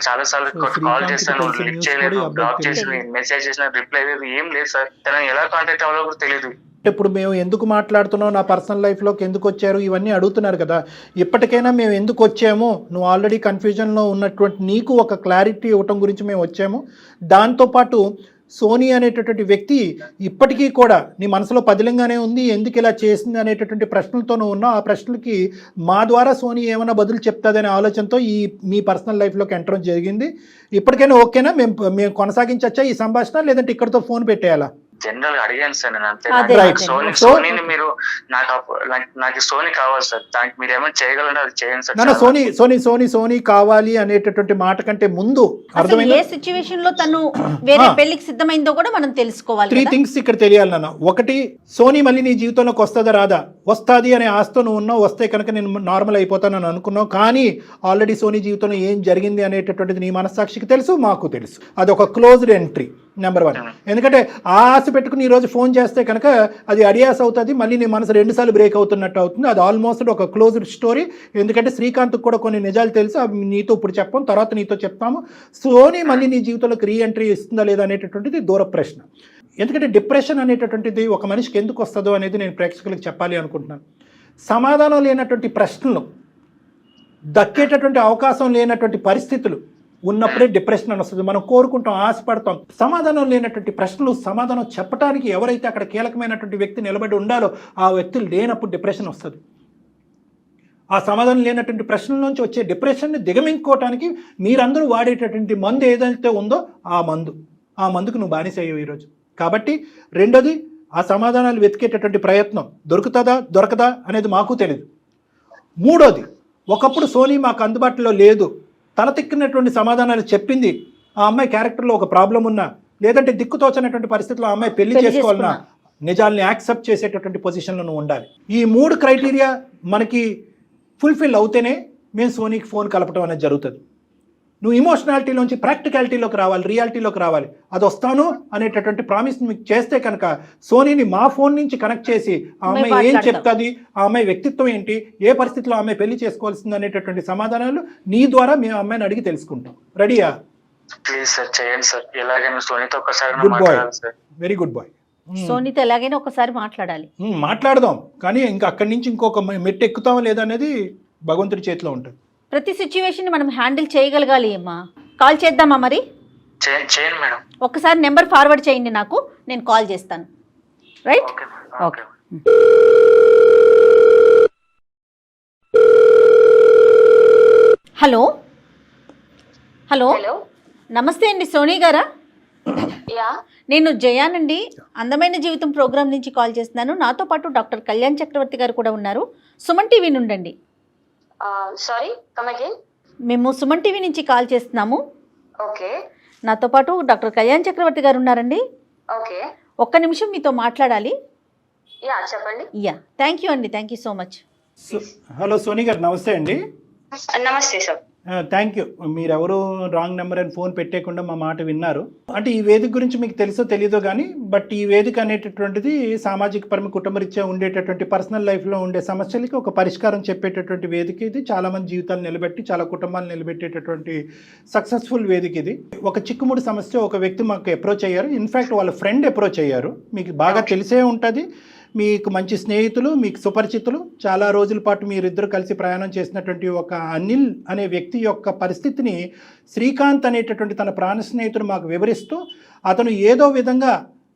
చాలా సార్లు కాల్ చేశాను, లిఫ్ట్ చేయలేదు, బ్లాక్ చేసింది, మెసేజ్ చేసిన రిప్లై లేదు, ఏం లేదు సార్. తనని ఎలా కాంటాక్ట్ అవ్వాలో కూడా తెలియదు. ఇప్పుడు మేము ఎందుకు మాట్లాడుతున్నావు, నా పర్సనల్ లైఫ్లోకి ఎందుకు వచ్చారు, ఇవన్నీ అడుగుతున్నారు కదా. ఇప్పటికైనా మేము ఎందుకు వచ్చాము, నువ్వు ఆల్రెడీ కన్ఫ్యూజన్లో ఉన్నటువంటి నీకు ఒక క్లారిటీ ఇవ్వటం గురించి మేము వచ్చాము. దాంతోపాటు సోనీ అనేటటువంటి వ్యక్తి ఇప్పటికీ కూడా నీ మనసులో పదిలంగానే ఉంది, ఎందుకు ఇలా చేసింది అనేటటువంటి ప్రశ్నలతో నువ్వు ఉన్నావు. ఆ ప్రశ్నలకి మా ద్వారా సోనీ ఏమైనా బదులు చెప్తాదనే ఆలోచనతో మీ పర్సనల్ లైఫ్లోకి ఎంటర్ జరిగింది. ఇప్పటికైనా ఓకేనా, మేము కొనసాగించచ్చా ఈ సంభాషణ, లేదంటే ఇక్కడితో ఫోన్ పెట్టేయాలా? జనరల్ గా అడిగాను సార్ నేను అంతే. సోనీని మీరు నాకు సోనీ కావాలి సార్, దానికి మీరు ఏమైనా చేయగలంటే అది చేయండి సార్. సోనీ కావాలి అనేటటువంటి మాట కంటే ముందు అర్థమైంది ఏ సిచ్యువేషన్ లో తను వేరే పెళ్లికి సిద్ధమైందో కూడా మనం తెలుసుకోవాలి. 3 things ఇక్కడ తెలియాలి నాన్న. ఒకటి, సోనీ మళ్ళీ నీ జీవితంలోకి వస్తుందా రాదా? వస్తుంది అనే ఆశతో నువ్వు ఉన్నావు, వస్తే కనుక నేను నార్మల్ అయిపోతానని అనుకున్నావు. కానీ ఆల్రెడీ సోనీ జీవితంలో ఏం జరిగింది అనేటటువంటిది నీ మనస్సాక్షికి తెలుసు, మాకు తెలుసు. అది ఒక క్లోజ్డ్ ఎంట్రీ నెంబర్ 1. ఎందుకంటే ఆ ఆశ పెట్టుకుని ఈరోజు ఫోన్ చేస్తే కనుక అది అడియాస్ అవుతుంది, మళ్ళీ నీ మనసు 2 సార్లు బ్రేక్ అవుతున్నట్టు అవుతుంది. అది ఆల్మోస్ట్ ఒక క్లోజ్డ్ స్టోరీ. ఎందుకంటే శ్రీకాంత్కి కూడా కొన్ని నిజాలు తెలుసు, అవి నీతో ఇప్పుడు చెప్పాం, తర్వాత నీతో చెప్తాము. సోనీ మళ్ళీ నీ జీవితంలోకి రీఎంట్రీ ఇస్తుందా లేదా అనేటటువంటిది దూర ప్రశ్న. ఎందుకంటే డిప్రెషన్ అనేటటువంటిది ఒక మనిషికి ఎందుకు వస్తుందో అనేది నేను ప్రేక్షకులకు చెప్పాలి అనుకుంటున్నాను. సమాధానం లేనటువంటి ప్రశ్నలు, దక్కేటటువంటి అవకాశం లేనటువంటి పరిస్థితులు ఉన్నప్పుడే డిప్రెషన్ అని వస్తుంది. మనం కోరుకుంటాం, ఆశపడతాం. సమాధానం లేనటువంటి ప్రశ్నలు సమాధానం చెప్పడానికి ఎవరైతే అక్కడ కీలకమైనటువంటి వ్యక్తి నిలబడి ఉండాలో ఆ వ్యక్తులు లేనప్పుడు డిప్రెషన్ వస్తుంది. ఆ సమాధానం లేనటువంటి ప్రశ్నల నుంచి వచ్చే డిప్రెషన్ని దిగమించుకోవటానికి మీరందరూ వాడేటటువంటి మందు ఏదైతే ఉందో ఆ మందుకు నువ్వు బానిస అయ్యావు ఈరోజు. కాబట్టి రెండోది, ఆ సమాధానాలు వెతికేటటువంటి ప్రయత్నం దొరకదా అనేది మాకు తెలియదు. మూడోది, ఒకప్పుడు సోనీ మాకు అందుబాటులో లేదు, తలతిక్కినటువంటి సమాధానాలు చెప్పింది, ఆ అమ్మాయి క్యారెక్టర్లో ఒక ప్రాబ్లం ఉన్నా, లేదంటే దిక్కుతోచనటువంటి పరిస్థితుల్లో ఆ అమ్మాయి పెళ్లి చేసుకోవాలన్నా నిజాల్ని యాక్సెప్ట్ చేసేటటువంటి పొజిషన్లో నువ్వు ఉండాలి. ఈ 3 క్రైటీరియా మనకి ఫుల్ఫిల్ అవుతేనే మేము సోనీకి ఫోన్ కలపడం అనేది జరుగుతుంది. నువ్వు ఇమోషనాలిటీలోంచి ప్రాక్టికాలిటీలోకి రావాలి, రియాలిటీలోకి రావాలి. అది వస్తాను అనేటటువంటి ప్రామిస్ మీకు చేస్తే కనుక సోనీని మా ఫోన్ నుంచి కనెక్ట్ చేసి ఆ అమ్మాయి ఏం చెప్తుంది, ఆ అమ్మాయి వ్యక్తిత్వం ఏంటి, ఏ పరిస్థితిలో ఆమె పెళ్లి చేసుకోవాల్సింది అనేటటువంటి సమాధానాలు నీ ద్వారా మేము అమ్మాయిని అడిగి తెలుసుకుంటాం. రెడీయా? ప్లీజ్ సార్ చేయండి సార్, ఎలాగైనా సోనీతో ఒకసారి good boy, very good boy. సోనీతో ఎలాగైనా ఒకసారి మాట్లాడదాం. కానీ ఇంకా అక్కడి నుంచి ఇంకొక మెట్టు ఎక్కుతామా లేదా అనేది భగవంతుడి చేతిలో ఉంటుంది. ప్రతి సిచ్యువేషన్ మనం హ్యాండిల్ చేయగలగాలి అమ్మా. కాల్ చేద్దామా మరి? చేయండి మేడం. ఒక్కసారి నెంబర్ ఫార్వర్డ్ చేయండి నాకు, నేను కాల్ చేస్తాను. రైట్? ఓకే. హలో హలో నమస్తే అండి, సోనీ గారా? నేను జయానండి, అందమైన జీవితం ప్రోగ్రామ్ నుంచి కాల్ చేస్తున్నాను. నాతో పాటు డాక్టర్ కళ్యాణ్ చక్రవర్తి గారు కూడా ఉన్నారు. సుమన్ టీవీ నుండి. మేము సుమన్ టీవీ నుంచి కాల్ చేస్తున్నాము. నాతో పాటు డాక్టర్ కళ్యాణ్ చక్రవర్తి గారు ఉన్నారండి. ఒక్క నిమిషం మీతో మాట్లాడాలి. చెప్పండి. థ్యాంక్ యూ అండి, thank you so much. Hello Soni గారు, నమస్తే అండి. నమస్తే సార్. Thank you. మీరెవరు రాంగ్ నెంబర్ అని ఫోన్ పెట్టేయకుండా మా మాట విన్నారు. అంటే ఈ వేదిక గురించి మీకు తెలుసో తెలీదో కానీ, బట్ ఈ వేదిక అనేటటువంటిది సామాజిక పరమ కుటుంబరీత్యా ఉండేటటువంటి పర్సనల్ లైఫ్లో ఉండే సమస్యలకి ఒక పరిష్కారం చెప్పేటటువంటి వేదిక ఇది. చాలామంది జీవితాలు నిలబెట్టి చాలా కుటుంబాలు నిలబెట్టేటటువంటి సక్సెస్ఫుల్ వేదిక ఇది. ఒక చిక్కుముడి సమస్య ఒక వ్యక్తి మాకు అప్రోచ్ అయ్యారు. ఇన్ఫ్యాక్ట్ వాళ్ళ ఫ్రెండ్ అప్రోచ్ అయ్యారు. మీకు బాగా తెలిసే ఉంటుంది, మీకు మంచి స్నేహితులు, మీకు సుపరిచితులు, చాలా రోజుల పాటు మీరిద్దరు కలిసి ప్రయాణం చేసినటువంటి ఒక అనిల్ అనే వ్యక్తి యొక్క పరిస్థితిని శ్రీకాంత్ అనేటటువంటి తన ప్రాణ స్నేహితుడు మాకు వివరిస్తూ, అతను ఏదో విధంగా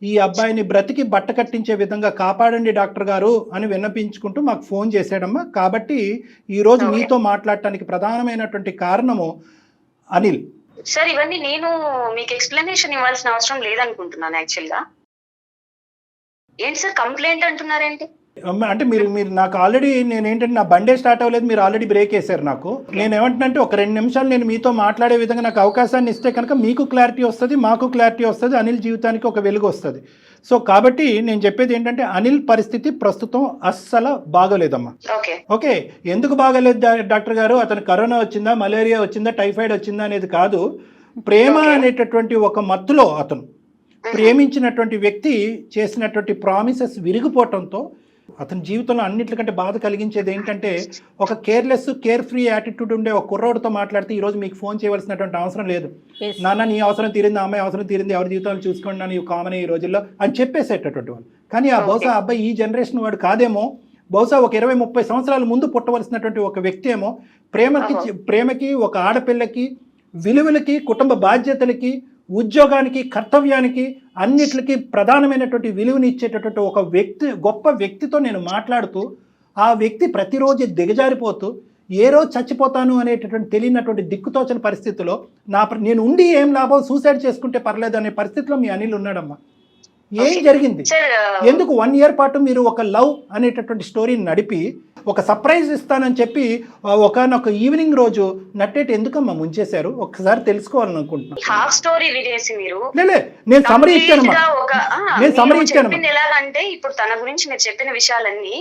ఈ అబ్బాయిని బ్రతికి బట్ట కట్టించే విధంగా కాపాడండి డాక్టర్ గారు అని విన్నపించుకుంటూ మాకు ఫోన్ చేశాడమ్మా. కాబట్టి ఈరోజు మీతో మాట్లాడటానికి ప్రధానమైనటువంటి కారణము అనిల్. సార్ ఇవన్నీ నేను మీకు ఎక్స్ప్లెనేషన్ ఇవ్వాల్సిన అవసరం లేదనుకుంటున్నాను యాక్చువల్ గా. ఏంటి సార్ కంప్లైంట్ అంటున్నారేంటి? అంటే మీరు నాకు ఆల్రెడీ నేనేంటంటే నా బండే స్టార్ట్ అవ్వలేదు, మీరు ఆల్రెడీ బ్రేక్ వేశారు నాకు. నేను ఏమంటున్నానంటే ఒక 2 నిమిషాలు నేను మీతో మాట్లాడే విధంగా నాకు అవకాశాన్ని ఇస్తే కనుక మీకు క్లారిటీ వస్తుంది, మాకు క్లారిటీ వస్తుంది, అనిల్ జీవితానికి ఒక వెలుగు వస్తుంది. సో కాబట్టి నేను చెప్పేది ఏంటంటే అనిల్ పరిస్థితి ప్రస్తుతం అస్సలు బాగోలేదమ్మా. ఓకే, ఎందుకు బాగోలేదు డాక్టర్ గారు? అతను కరోనా వచ్చిందా, మలేరియా వచ్చిందా, టైఫాయిడ్ వచ్చిందా అనేది కాదు. ప్రేమ అనేటటువంటి ఒక మత్తులో అతను ప్రేమించినటువంటి వ్యక్తి చేసినటువంటి ప్రామిసెస్ విరిగిపోవటంతో అతని జీవితంలో అన్నింటికంటే బాధ కలిగించేది ఏంటంటే ఒక కేర్లెస్ కేర్ ఫ్రీ యాటిట్యూడ్ ఉండే ఒక కుర్రోడితో మాట్లాడితే ఈరోజు మీకు ఫోన్ చేయవలసినటువంటి అవసరం లేదు. నాన్న నీ అవసరం తీరింది, అమ్మాయి అవసరం తీరింది, ఎవరి జీవితాలు చూసుకోండి నన్ను కామన్ ఈ రోజుల్లో అని చెప్పేసేటటువంటి వాళ్ళు. కానీ బహుశా అబ్బాయి ఈ జనరేషన్ వాడు కాదేమో, బహుశా ఒక 20-30 సంవత్సరాల ముందు పుట్టవలసినటువంటి ఒక వ్యక్తి ఏమో ప్రేమకి ఒక ఆడపిల్లకి విలువలకి కుటుంబ బాధ్యతలకి ఉద్యోగానికి కర్తవ్యానికి అన్నిటికీ ప్రధానమైనటువంటి విలువని ఇచ్చేటటువంటి ఒక వ్యక్తి, గొప్ప వ్యక్తితో నేను మాట్లాడుతూ ఆ వ్యక్తి ప్రతిరోజు దిగజారిపోతూ ఏ రోజు చచ్చిపోతాను అనేటటువంటి తెలియనటువంటి దిక్కుతోచని పరిస్థితిలో నేను ఉండి ఏం లాభం, సూసైడ్ చేసుకుంటే పర్లేదు అనే పరిస్థితిలో మీ అనిల్ ఉన్నాడమ్మా. ఏం జరిగింది? ఎందుకు 1 year పాటు మీరు ఒక లవ్ అనేటటువంటి స్టోరీని నడిపి ఒక సర్ప్రైజ్ ఇస్తానని చెప్పి ఒకనొక ఈవినింగ్ రోజు నట్టేటి ఎందుకమ్మా ముంచేశారు? ఒకసారి తెలుసుకోవాలని అనుకుంటున్నాను. హాఫ్ స్టోరీ వినేసి మీరు నేను సమరీ ఇచ్చానమ్మా. ఎలాగంటే ఇప్పుడు తన గురించి మీరు చెప్పిన విషయాలన్నీ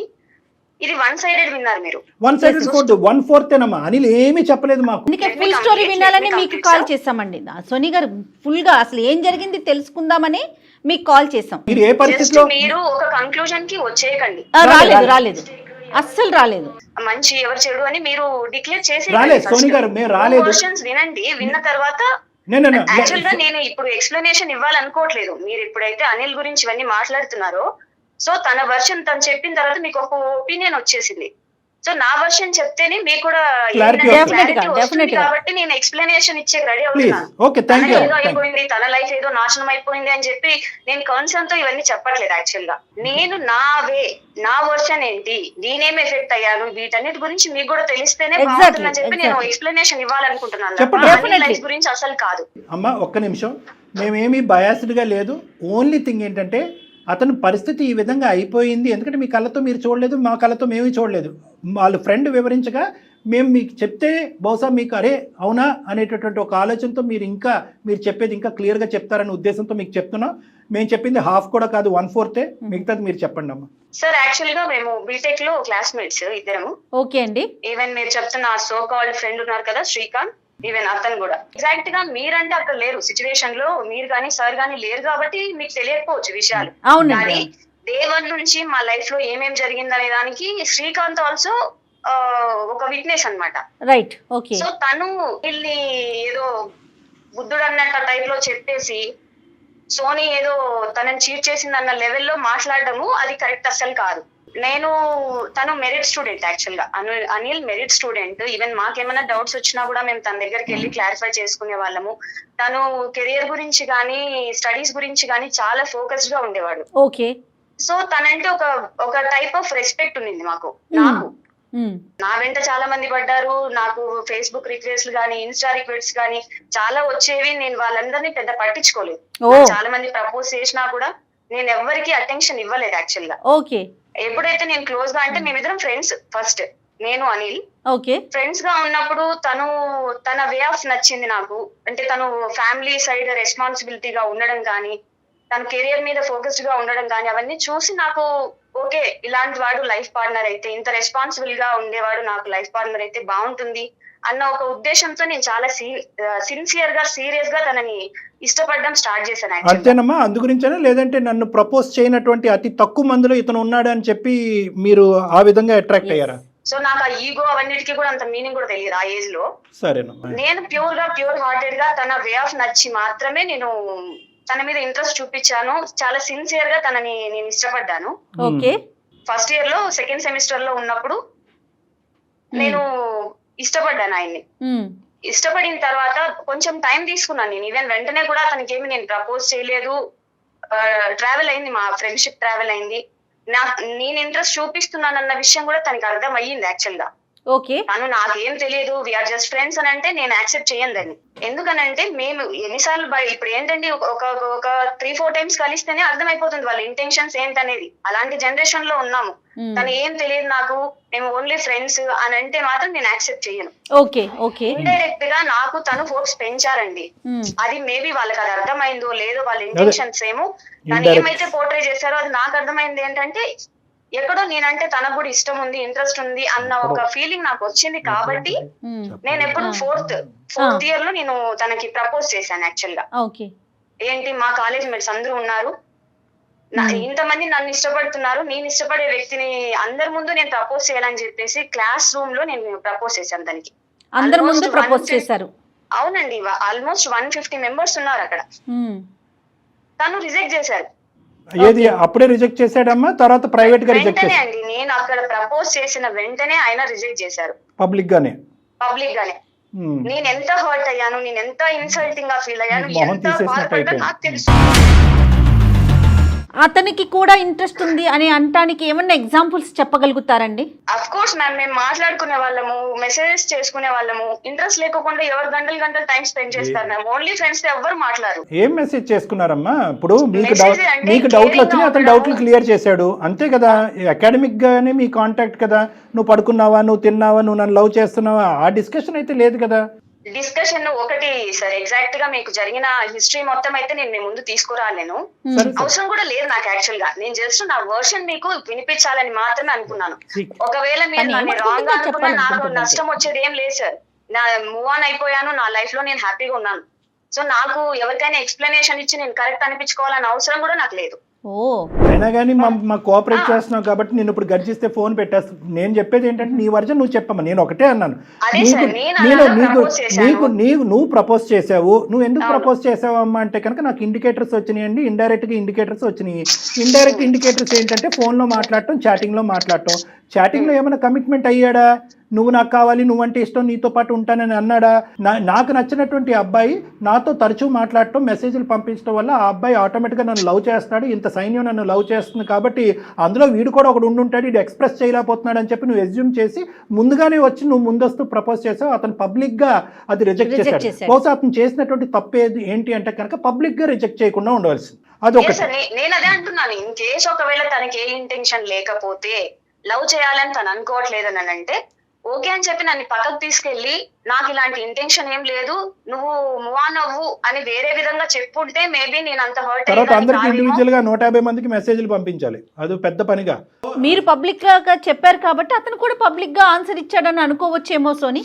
ఇది 1-sided విన్నారు మీరు. 1-sided 1/4 అనిల్ ఏమీ చెప్పలేదు మాకు. ఫుల్ స్టోరీ వినాలని మీకు కాల్ చేసామండి. సోనీ గారు ఫుల్ గా అసలు ఏం జరిగింది తెలుసుకుందామని మీకు కాల్ చేసాం. మీరు ఏ పరిస్థితిలో మీరు ఒక కంక్లూజన్ కి వచ్చేయకండి. రాలేదు అస్సలు రాలేదు. మంచి ఎవరు చెడు అని మీరు డిక్లేర్ చేసి సోనీ గారు మేము రాలేదు. వినండి, విన్న తర్వాత యాక్చువల్ గా నేను ఇప్పుడు ఎక్స్ప్లెనేషన్ ఇవ్వాలనుకోవట్లేదు. మీరు ఎప్పుడైతే అనిల్ గురించి ఇవన్నీ మాట్లాడుతున్నారో సో తన వర్షన్ తను చెప్పిన తర్వాత మీకు ఒక ఒపీనియన్ వచ్చేసింది. సో నా వర్షన్ చెప్తేనే మీకు కూడా కాబట్టి నేను ఎక్స్ప్లెనేషన్ ఇచ్చే రెడీ అవుతున్నాను. ఏదో అయిపోయింది, తన లైఫ్ ఏదో నాశనం అయిపోయింది అని చెప్పి నేను కన్సర్న్ తో ఇవన్నీ చెప్పట్లేదు. యాక్చువల్ గా నేను నా వర్షన్ ఏంటి, నేనేం ఎఫెక్ట్ అయ్యాను, వీటన్నిటి గురించి మీకు కూడా తెలిస్తేనే బాగుంటుందని చెప్పి నేను ఎక్స్ప్లెనేషన్ ఇవ్వాలనుకుంటున్నాను. లైఫ్ గురించి అసలు కాదు. అమ్మా ఒక్క నిమిషం, మేమేమీ బయాస్డ్ గా లేదు. ఓన్లీ థింగ్ ఏంటంటే అతని పరిస్థితి ఈ విధంగా అయిపోయింది. ఎందుకంటే మీ కళ్ళతో మీరు చూడలేదు, మా కళ్ళతో మేము చూడలేదు. వాళ్ళ ఫ్రెండ్ వివరించగా మేము మీకు చెప్తే బహుశా మీకు అరే అవునా అనేటటువంటి ఒక ఆలోచనతో మీరు చెప్పేది ఇంకా క్లియర్గా చెప్తారనే ఉద్దేశంతో మీకు చెప్తున్నాం. మేము చెప్పింది హాఫ్ కూడా కాదు, 1/4. మిగతాది మీరు చెప్పండి అమ్మా. సార్ యాక్చువల్ గా మేము బీటెక్ లో క్లాస్మేట్స్ ఇద్దరము. ఓకే అండి. ఈవెన్ మీరు చెప్తున్న సో కాల్డ్ ఫ్రెండ్ ఉన్నారు కదా శ్రీకాంత్, ఈవెన్ అతను కూడా ఎగ్జాక్ట్ గా మీరంటే అక్కడ లేరు సిచ్యువేషన్ లో, మీరు కానీ సార్ కానీ లేరు కాబట్టి మీకు తెలియకపోవచ్చు విషయాలు. కానీ డే 1 నుంచి మా లైఫ్ లో ఏమేం జరిగింది అనే దానికి శ్రీకాంత్ ఆల్సో ఒక విట్నెస్ అన్నమాట. Right, okay. సో తను వీళ్ళని ఏదో బుద్ధుడు అన్నట్టు టైప్ లో చెప్పేసి సోనీ ఏదో తనని చీట్ చేసింది అన్న లెవెల్లో మాట్లాడడము అది కరెక్ట్ అస్సలు కాదు. తను మెరిట్ స్టూడెంట్ యాక్చువల్ గా, అనిల్ మెరిట్ స్టూడెంట్. ఈవెన్ మాకేమైనా డౌట్స్ వచ్చినా కూడా మేము తన దగ్గరికి వెళ్ళి క్లారిఫై చేసుకునే వాళ్ళము. తను కెరియర్ గురించి గానీ స్టడీస్ గురించి గానీ చాలా ఫోకస్డ్ గా ఉండేవాడు. ఓకే. సో తనంటే ఒక టైప్ ఆఫ్ రెస్పెక్ట్ ఉంది నాకు. నా వెంట చాలా మంది పడ్డారు. నాకు ఫేస్బుక్ రిక్వెస్ట్లు గానీ ఇన్స్టా రిక్వెస్ట్ గానీ చాలా వచ్చేవి. నేను వాళ్ళందరినీ పెద్ద పట్టించుకోలేదు. చాలా మంది ప్రపోజ్ చేసినా కూడా నేను ఎవరికి అటెన్షన్ ఇవ్వలేదు యాక్చువల్ గా. ఓకే. ఎప్పుడైతే నేను క్లోజ్ గా అంటే మేమిద్దరం ఫ్రెండ్స్ ఫస్ట్, నేను అనిల్. ఓకే. ఫ్రెండ్స్ గా ఉన్నప్పుడు తన వే ఆఫ్ నచ్చింది నాకు. అంటే తను ఫ్యామిలీ సైడ్ రెస్పాన్సిబిలిటీగా ఉండడం కానీ, తన కెరియర్ మీద ఫోకస్డ్ గా ఉండడం కానీ అవన్నీ చూసి నాకు ఓకే ఇలాంటి వాడు లైఫ్ పార్ట్నర్ అయితే, ఇంత రెస్పాన్సిబుల్ గా ఉండేవాడు నాకు లైఫ్ పార్ట్నర్ అయితే బాగుంటుంది అన్న ఒక ఉద్దేశంతో నేను చాలా సిన్సియర్ గా సీరియస్ గా తనని ఇష్టపడడం స్టార్ట్ చేశాను. అంతేనమ్మా? అందు గురించేనా, లేదంటే నన్ను ప్రపోజ్ చేయనటువంటి అతి తక్కువ మందిలో ఇతను ఉన్నాడు అని చెప్పి మీరు ఆ విధంగా అట్రాక్ట్ అయ్యారా? సో నాకు ఆ ఈగో అవన్నిటికీ కూడా అంత మీనింగ్ కూడా తెలియదు ఆ ఏజ్ లో. సరేనమ్మా. నేను ప్యూర్ హార్టెడ్ గా తన వే ఆఫ్ నచ్చి మాత్రమే నేను తన మీద ఇంట్రెస్ట్ చూపించాను. చాలా సిన్సియర్ గా తనని నేను ఇష్టపడ్డాను. ఓకే. ఫస్ట్ ఇయర్ లో సెకండ్ సెమిస్టర్ లో ఉన్నప్పుడు నేను ఇష్టపడ్డాను ఆయన్ని. ఇష్టపడిన తర్వాత కొంచెం టైం తీసుకున్నాను నేను. ఈవెన్ వెంటనే కూడా తనకేమి నేను ప్రపోజ్ చేయలేదు. ట్రావెల్ అయింది, మా ఫ్రెండ్షిప్ ట్రావెల్ అయింది. నేను ఇంట్రెస్ట్ చూపిస్తున్నానన్న విషయం కూడా తనకి అర్థం అయ్యింది యాక్చువల్ గా. ఓకే, తను నాకేం తెలియదు, వీఆర్ జస్ట్ ఫ్రెండ్స్ అని అంటే నేను యాక్సెప్ట్ చేయను దాన్ని. ఎందుకనంటే మేము ఎన్నిసార్లు ఇప్పుడు ఏంటండి ఒక 3-4 టైమ్స్ కలిస్తేనే అర్థమైపోతుంది వాళ్ళ ఇంటెన్షన్స్ ఏంటనేది. అలాంటి జనరేషన్ లో ఉన్నాము. తను ఏం తెలియదు నాకు, మేము ఓన్లీ ఫ్రెండ్స్ అని అంటే మాత్రం నేను యాక్సెప్ట్ చేయను. ఓకే ఓకే, ఇండైరెక్ట్ గా నాకు తను హోప్స్ పెంచారండి. అది మేబీ వాళ్ళకి అది అర్థమైందో లేదో, వాళ్ళ ఇంటెన్షన్స్ ఏమో తను ఏమైతే పోర్ట్రే చేశారో అది నాకు అర్థమైంది. ఏంటంటే ఎక్కడో నేనంటే తనకు కూడా ఇష్టం ఉంది, ఇంట్రెస్ట్ ఉంది అన్న ఒక ఫీలింగ్ నాకు వచ్చింది. కాబట్టి నేను ఎప్పుడు ఫోర్త్ ఇయర్ లో నేను తనకి ప్రపోజ్ చేశాను యాక్చువల్ గా. ఓకే, ఏంటి మా కాలేజ్ మేట్స్ అందరూ ఉన్నారు, ఇంతమంది నన్ను ఇష్టపడుతున్నారు, నేను ఇష్టపడే వ్యక్తిని అందరి ముందు నేను ప్రపోజ్ చేయాలని చెప్పేసి క్లాస్ రూమ్ లో నేను ప్రపోజ్ చేశాను తనకి. అందరి ముందు ప్రపోజ్ చేశారు? అవునండి, ఆల్మోస్ట్ 150 మెంబర్స్ ఉన్నారు అక్కడ. తను రిజెక్ట్ చేశారు. ఏది అప్పుడే రిజెక్ట్ చేశాడమ్మా, తర్వాత ప్రైవేట్ గా రిజెక్ట్ చేశాడు? అండి, నేను అక్కడ ప్రపోజ్ చేసిన వెంటనే ఆయన రిజెక్ట్ చేశారు పబ్లిక్ గానే. నేను ఎంత హర్ట్ అయ్యాను, నేను ఎంత ఇన్సల్టింగ్ గా ఫీల్ అయ్యాను, ఎంత బాధపడ్డా నాకు తెలుసు. అతనికి కూడా ఇంట్రెస్ట్ ఉంది అని అంటానికి ఏమన్నా ఎగ్జాంపుల్స్ చెప్పగలుగుతారండి? అఫ్ కోర్స్ మ్యామ్, మేము మాట్లాడుకునే వాళ్ళము, మెసేజెస్ చేసుకునే వాళ్ళము. ఇంట్రెస్ట్ లేకుండా ఎవరు గంటలు టైం స్పెండ్ చేస్తారు మ్యామ్. ఓన్లీ ఫ్రెండ్స్ తో ఎవరు మాట్లాడరు. ఏం మెసేజ్ చేసుకున్నారమ్మా? ఇప్పుడు మీకు డౌట్లు వచ్చినాయి, అతను డౌట్లు క్లియర్ చేశాడు అంతే కదా. అకాడమిక్ గానే మీ కాంటాక్ట్ కదా. నువ్వు పడుకున్నావా, నువ్వు తిన్నావా, నువ్వు నన్ను లవ్ చేస్తున్నావా, ఆ డిస్కషన్ అయితే లేదు కదా. డిస్కషన్ ఒకటి సార్, ఎగ్జాక్ట్ గా మీకు జరిగిన హిస్టరీ మొత్తం అయితే నేను మీ ముందు తీసుకురాలేను, అవసరం కూడా లేదు నాకు. యాక్చువల్ గా నేను జస్ట్ నా వర్షన్ మీకు వినిపించాలని మాత్రమే అనుకున్నాను. ఒకవేళ మీరు నన్ను రాంగ్ గా అనుకున్నా నాకు నష్టం వచ్చేది ఏం లేదు సార్. నా మూవ్ ఆన్ అయిపోయాను, నా లైఫ్ లో నేను హ్యాపీగా ఉన్నాను. సో నాకు ఎవరికైనా ఎక్స్ప్లెనేషన్ ఇచ్చి నేను కరెక్ట్ అనిపించుకోవాలని అవసరం కూడా నాకు లేదు. అయినా కానీ మా కోఆపరేట్ చేస్తున్నావు కాబట్టి నేను ఇప్పుడు గర్జిస్తే ఫోన్ పెట్టేస్తా. నేను చెప్పేది ఏంటంటే నీ వర్జన్ నువ్వు చెప్పమ్మా. నేను ఒకటే అన్నాను, నువ్వు ప్రపోజ్ చేసావు, నువ్వు ఎందుకు ప్రపోజ్ చేసావు అమ్మా అంటే కనుక నాకు ఇండికేటర్స్ వచ్చినాయండి, ఇండైరెక్ట్ గా ఇండికేటర్స్ వచ్చినాయి. ఇండైరెక్ట్ ఇండికేటర్స్ ఏంటంటే ఫోన్ లో మాట్లాడటం, చాటింగ్ లో మాట్లాడటం. చాటింగ్ లో ఏమైనా కమిట్మెంట్ అయ్యాడా? నువ్వు నాకు కావాలి, నువ్వంటే ఇష్టం, నీతో పాటు ఉంటానని అన్నాడా? నాకు నచ్చినటువంటి అబ్బాయి నాతో తరచూ మాట్లాడటం, మెసేజ్లు పంపించడం వల్ల ఆ అబ్బాయి ఆటోమేటిక్గా నన్ను లవ్ చేస్తున్నాడు, ఇంత సైన్యం నన్ను లవ్ చేస్తుంది కాబట్టి అందులో వీడు కూడా ఒకడు ఉండుంటాడు, ఇది ఎక్స్ప్రెస్ చేయలేకపోతున్నాడు అని చెప్పి నువ్వు ఎస్యూమ్ చేసి ముందుగానే వచ్చి నువ్వు ముందస్తు ప్రపోజ్ చేసావు. అతను పబ్లిక్ గా అది రిజెక్ట్ చేశాడు. బహుశా అతను చేసినటువంటి తప్పేది ఏంటి అంటే కనుక పబ్లిక్ గా రిజెక్ట్ చేయకుండా ఉండవలసింది. అదొకటి. నేను అదే అంటున్నాను, ఇన్ కేసు ఒకవేళ తనకి ఏ ఇంటెన్షన్ లేకపోతే, లవ్ చేయాలని తను అనుకోవట్లేదని అంటే ఓకే అని చెప్పి నన్ను పక్కకు తీసుకెళ్లి నాకు ఇలాంటి ఇంటెన్షన్ ఏం లేదు, నువ్వు మూవ్ ఆన్ అవ్వు అని వేరే విధంగా చెప్పుంటే మేబీ నేను అంత హర్ట్ తర్వాత అందరికి ఇండివిజువల్ గా 150 మందికి మెసేజ్లు పంపించాలి, అది పెద్ద పనిగా. మీరు పబ్లిక్ గా చెప్పారు కాబట్టి అతను కూడా పబ్లిక్ గా ఆన్సర్ ఇచ్చాడని అనుకోవచ్చేమో సోని.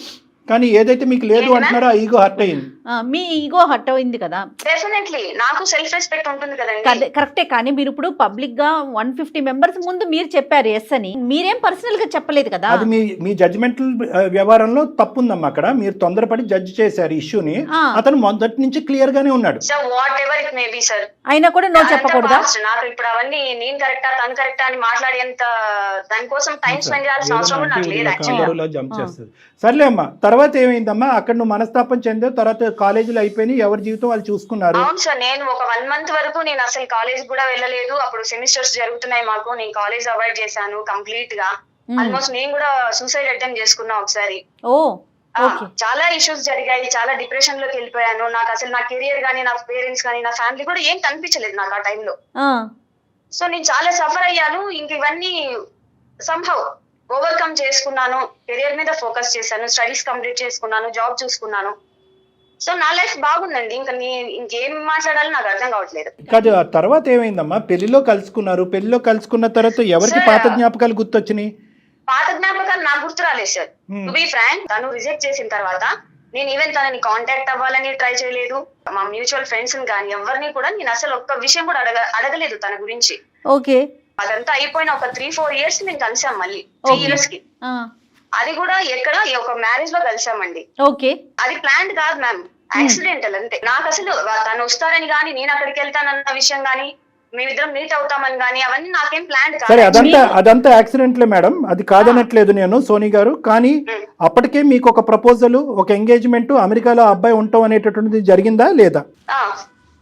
కానీ ఏదైతే మీకు లేదు అంటున్నారో ఈగో హర్ట్ అయింది. మీ ఈగో హర్ట్ అయింది కదా. డెఫినెట్లీ నాకు సెల్ఫ్ రెస్పెక్ట్ ఉంటుంది కదండి. కరెక్టే, కానీ మీరు ఇప్పుడు పబ్లిక్ గా 150 మెంబర్స్ ముందు మీరు చెప్పారు ఎస్ అని, మీరేం పర్సనల్ గా చెప్పలేదు కదా. అది మీ జడ్జిమెంటల్ వ్యవహారంలో తప్పు ఉందమ్మా. అక్కడ మీరు తొందరపడి జడ్జ్ చేశారు ఇష్యూని. అతను మొదటి నుంచి క్లియర్ గానే ఉన్నాడు. So what ever it may be sir, అయినా కూడా నో చెప్పకూడదా? నాకు ఇప్పుడు అవన్నీ నేను కరెక్టా తను కరెక్టా అని మాట్లాడేంత దానికోసం టైం స్పెండ్ చేయాల్సిన అవసరం కూడా నాకు లేదు యాక్చువల్లీ. జంప్ చేస్తుంది. సర్లే అమ్మా, తర్వాత ఏమైందమ్మా? అక్కడ నువ్వు మనస్తాపం చెందావు, తర్వాత కాలేజీలో అయిపోయినాయి, ఎవరి జీవితం వాళ్ళు చూసుకున్నారు. అవును సార్, నేను ఒక 1 month వరకు నేను అసలు కాలేజ్ కూడా వెళ్ళలేదు. అప్పుడు సెమిస్టర్స్ జరుగుతున్నాయి మాకు, నేను కాలేజ్ అవాయిడ్ చేశాను కంప్లీట్ గా. ఆల్మోస్ట్ నేను కూడా సూసైడ్ అటెంప్ట్ చేసుకున్నా ఒకసారి. చాలా ఇష్యూస్ జరిగాయి, చాలా డిప్రెషన్ లోకి వెళ్ళిపోయాను. నాకు అసలు నా కెరియర్ గానీ, నా పేరెంట్స్ గానీ, నా ఫ్యామిలీ కూడా ఏం కనిపించలేదు నాకు ఆ టైంలో. సో నేను చాలా సఫర్ అయ్యాను. ఇంక ఇవన్నీ సంహౌ ఓవర్కమ్ చేసుకున్నాను, కెరియర్ మీద ఫోకస్ చేశాను, స్టడీస్ కంప్లీట్ చేసుకున్నాను, జాబ్ చూసుకున్నాను. సో నా లైఫ్ బాగుందండి. ఇంకేం మాట్లాడాలో నాకు అర్థం కావట్లేదు. కాదు, ఆ తర్వాత ఏమైందమ్మా? పెళ్లిలో కలుసుకున్నారు. పెళ్లిలో కలుసుకున్న తర్వాత ఎవరికి పాత జ్ఞాపకాలు గుర్తొచ్చినాయి? పాత జ్ఞాపకాలు నాకు గుర్తు రాలేదు సార్. టు బి ఫ్రాంక్, తను రిజెక్ట్ చేసిన తర్వాత నేను ఈవెన్ తనని కాంటాక్ట్ అవ్వాలని ట్రై చేయలేదు. మా మ్యూచువల్ ఫ్రెండ్స్ కానీ ఎవరిని కూడా నేను అసలు ఒక్క విషయం కూడా అడగలేదు తన గురించి. ఓకే, అదంతా అయిపోయిన ఒక 3-4 years మేము కలిసాం మళ్ళీ 3 years కి. అది కూడా ఎక్కడ ఒక మ్యారేజ్ లో కలిసామండి. ఓకే, అది ప్లాన్ కాదు మ్యామ్, యాక్సిడెంటల్ అంతే. నాకు అసలు తను వస్తారని గానీ, నేను అక్కడికి వెళ్తానన్న విషయం గానీ, మేమిద్దరం మీట్ అవుతామని గానీ అవన్నీ నాకేం ప్లాన్ కాదు. సరే, అదంతా యాక్సిడెంట్లే మేడం, అది కాదనట్లేదు నేను సోనీ గారు. కానీ అప్పటికే మీకు ఒక ప్రపోజల్, ఒక ఎంగేజ్మెంట్, అమెరికాలో అబ్బాయి ఉంటాం అనేటటువంటిది జరిగిందా లేదా?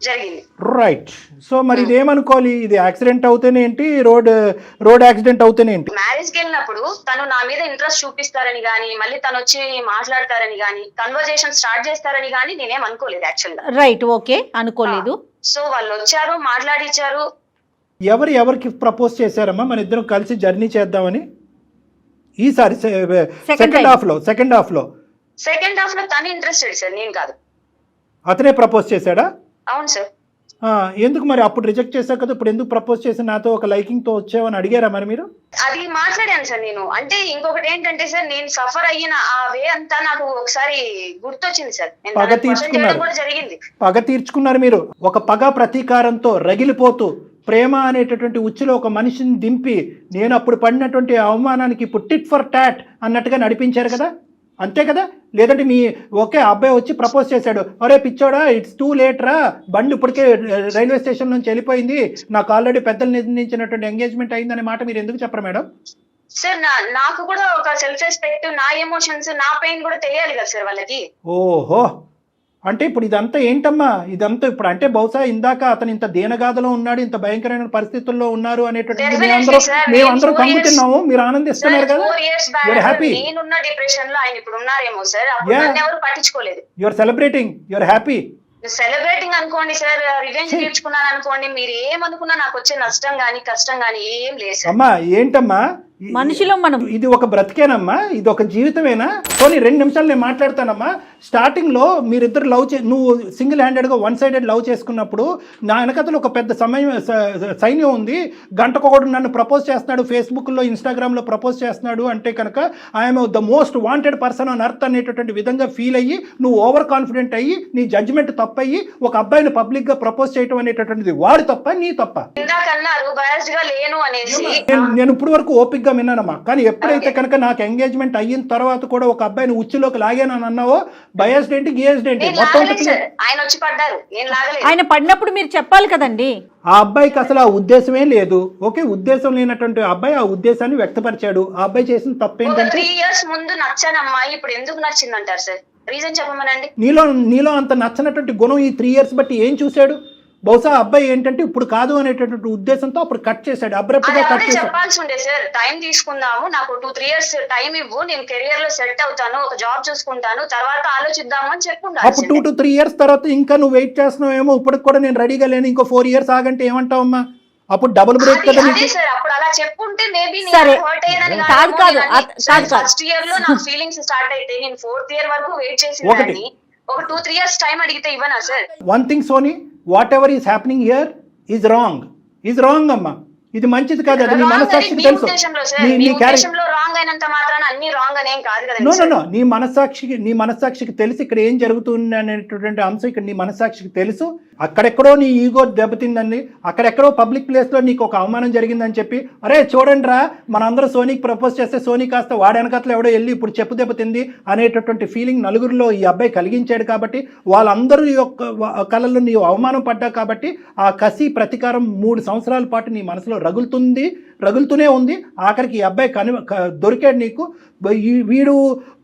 జరిగింది. రైట్. సో మరి ఇదేమనుకోవాలి, ఇది యాక్సిడెంట్ అవుతేనే ఏంటి, రోడ్ యాక్సిడెంట్ అవుతేనే ఏంటి? మ్యారేజ్ కి వెళ్ళినప్పుడు తను నా మీద ఇంట్రెస్ట్ చూపిస్తారని గానీ, మళ్ళీ తను వచ్చి మాట్లాడతారని గానీ, కన్వర్జేషన్ స్టార్ట్ చేస్తారని గానీ నేనేం అనుకోలేదు యాక్చువల్ గా. రైట్, ఓకే, అనుకోలేదు. సో వాళ్ళు వచ్చారు, మాట్లాడిచ్చారు. ఎవరికి ప్రపోజ్ చేశారమ్మా మన ఇద్దరం కలిసి జర్నీ చేద్దామని? ఈసారి సెకండ్ హాఫ్ లో తను ఇంట్రెస్టెడ్ సార్, నేను కాదు. అతనే ప్రపోజ్ చేశాడా? అవును సార్. ఎందుకు మరి అప్పుడు రిజెక్ట్ చేశావు కదా, ఇప్పుడు ఎందుకు ప్రపోజ్ చేసి నాతో ఒక లైకింగ్ తో వచ్చావని అడిగారా మరి మీరు? అది మాట్లాడాను సార్ నేను. అంటే ఇంకొకటి ఏంటంటే సార్, నేను సఫర్ అయిన ఆ వే అంతా నాకు ఒకసారి గుర్తొచ్చింది సార్. పగ తీర్చుకున్నారు మీరు. ఒక పగ ప్రతీకారంతో రగిలిపోతూ ప్రేమ అనేటటువంటి ఉచ్చులో ఒక మనిషిని దింపి నేను అప్పుడు పడినటువంటి అవమానానికి ఇప్పుడు టిట్ ఫర్ టాట్ అన్నట్టుగా నడిపించారు కదా, అంతే కదా? లేదంటే మీ ఒకే అబ్బాయి వచ్చి ప్రపోజ్ చేశాడు, అరే పిచ్చోడా ఇట్స్ టూ లేట్ రా, బండి ఇప్పటికే రైల్వే స్టేషన్ నుంచి వెళ్ళిపోయింది, నాకు ఆల్రెడీ పెద్దలు నిర్ణయించినటువంటి ఎంగేజ్మెంట్ అయిందనే మాట మీరు ఎందుకు చెప్పరు మేడం? సార్ నాకు కూడా ఒక సెల్ఫ్ రెస్పెక్ట్, నా ఎమోషన్స్, నా పెయిన్ కూడా తెలియాలి కదా సార్ వాళ్ళకి. ఓహో, అంటే ఇప్పుడు ఇదంతా ఏంటమ్మా, ఇదంతా ఇప్పుడు అంటే బహుశా ఇందాక అతను ఇంత దీనగాథలో ఉన్నాడు, ఇంత భయంకరమైన పరిస్థితుల్లో ఉన్నారు అనేటువంటి మేమందరూ కమ్ముతున్నాము, మీరు ఆనందిస్తున్నారు కదా, యూఆర్ హ్యాపీ. నేనున్న డిప్రెషన్ లో ఆయన ఇప్పుడు ఉన్నారేమో సార్, ఎవరు పట్టించుకోలేదు. You're celebrating, you're happy. Celebrating అనుకోండి సార్, రివెంజ్ తీర్చుకున్నాను అనుకోండి, మీరు ఏమనుకున్నా నాకు వచ్చే నష్టం గానీ కష్టం గానీ ఏం లేదు. అమ్మా ఏంటమ్మా మనిషిలో మనం ఇది ఒక బ్రతికేనమ్మా, ఇది ఒక జీవితమేనా? పోనీ 2 నిమిషాలు నేను మాట్లాడతానమ్మా. స్టార్టింగ్ లో మీరిద్దరు నువ్వు సింగిల్ హ్యాండెడ్ గా వన్ సైడెడ్ లవ్ చేసుకున్నప్పుడు నా వెనకతలో ఒక పెద్ద సైన్యం ఉంది, గంటకొకడు నన్ను ప్రపోజ్ చేస్తున్నాడు, ఫేస్బుక్ లో ఇన్స్టాగ్రామ్ లో ప్రపోజ్ చేస్తున్నాడు అంటే కనుక I'm the most wanted person on earth అనేటటువంటి విధంగా ఫీల్ అయ్యి నువ్వు ఓవర్ కాన్ఫిడెంట్ అయ్యి నీ జడ్జిమెంట్ తప్పయ్యి ఒక అబ్బాయిని పబ్లిక్ గా ప్రపోజ్ చేయడం అనేటటువంటిది వాడు తప్ప నీ తప్ప? నేను ఇప్పుడు వరకు ఓపిక విన్నానమ్మా, కానీ ఎప్పుడైతే కనుక నాకు ఎంగేజ్మెంట్ అయిన తర్వాత కూడా ఒక అబ్బాయిని ఉచ్చులోకి లాగానని అన్నావో బయాస్డ్ ఏంటి గేజ్డ్ ఏంటి మొత్తం ఆయన పడినప్పుడు మీరు చెప్పాలి కదండి. ఆ అబ్బాయికి అసలు ఆ ఉద్దేశమే లేదు. ఓకే, ఉద్దేశం లేనటువంటి అబ్బాయి ఆ ఉద్దేశాన్ని వ్యక్తపరిచాడు. ఆ అబ్బాయి చేసిన తప్పేంటంటే 3 years ముందు నచ్చాను అమ్మాయి, ఇప్పుడు ఎందుకు నచ్చిందంటారు సార్? రీజన్ చెప్పమనండి. నీలో అంత నచ్చినటువంటి గుణం ఈ 3 years బట్టి ఏం చూశాడు? బహుశా అబ్బాయి ఏంటంటే ఇప్పుడు కాదు అనేటటువంటి ఉద్దేశంతో అప్పుడు కట్ చేశాడు, అబ్రప్ట్ గా కట్ చేశాడు. చెప్పాల్సి ఉండే సార్, టైం తీసుకుందాము, నాకు 2-3 years టైం ఇవ్వు, నేను కెరియర్ లో సెట్ అవుతాను, ఒక జాబ్ చూసుకుంటాను, తర్వాత ఆలోచిద్దాము అని చెప్పుకుంటాను. అప్పుడు 2 to 3 years తర్వాత ఇంకా నువ్వు వెయిట్ చేస్తున్నావేమో, ఇప్పుడు కూడా నేను రెడీగా లేను, ఇంకో 4 years ఆగంటే ఏమంటావమ్మా? అప్పుడు డబుల్ బ్రేక్ కదా నీకు. సార్ అప్పుడు అలా చెప్పుంటే మేబీ ఫస్ట్ ఇయర్ లో నాకు ఫీలింగ్స్ స్టార్ట్ అయితే నేను 4th year వరకు వెయిట్ చేసి ఒక 2-3 years టైం అడిగితే ఇవ్వనా sir? One thing Soni, whatever is happening here is wrong అమ్మా, ఇది మంచిది కాదు. అది నీ మనస్సాక్షికి తెలుసు. నీ మనస్సాక్షికి తెలిసి ఇక్కడ ఏం జరుగుతుంది అనేటువంటి అంశం ఇక్కడ నీ మనస్సాక్షికి తెలుసు. అక్కడెక్కడో నీ ఈగో దెబ్బతిందండి, అక్కడెక్కడో పబ్లిక్ ప్లేస్ లో నీకు ఒక అవమానం జరిగిందని చెప్పి అరే చూడండి రా మనందరూ సోనీకి ప్రపోజ్ చేస్తే సోనీ కాస్త వాడి వెనకట్లో ఎవడో వెళ్ళి ఇప్పుడు చెప్పు దెబ్బతింది అనేటటువంటి ఫీలింగ్ నలుగురిలో ఈ అబ్బాయి కలిగించాడు. కాబట్టి వాళ్ళందరూ యొక్క కళల్లో నీవు అవమానం పడ్డా కాబట్టి ఆ కసి ప్రతీకారం 3 సంవత్సరాల పాటు నీ మనసులో రగులుతూనే ఉంది. ఆఖరికి ఈ అబ్బాయి దొరికాడు నీకు. వీడు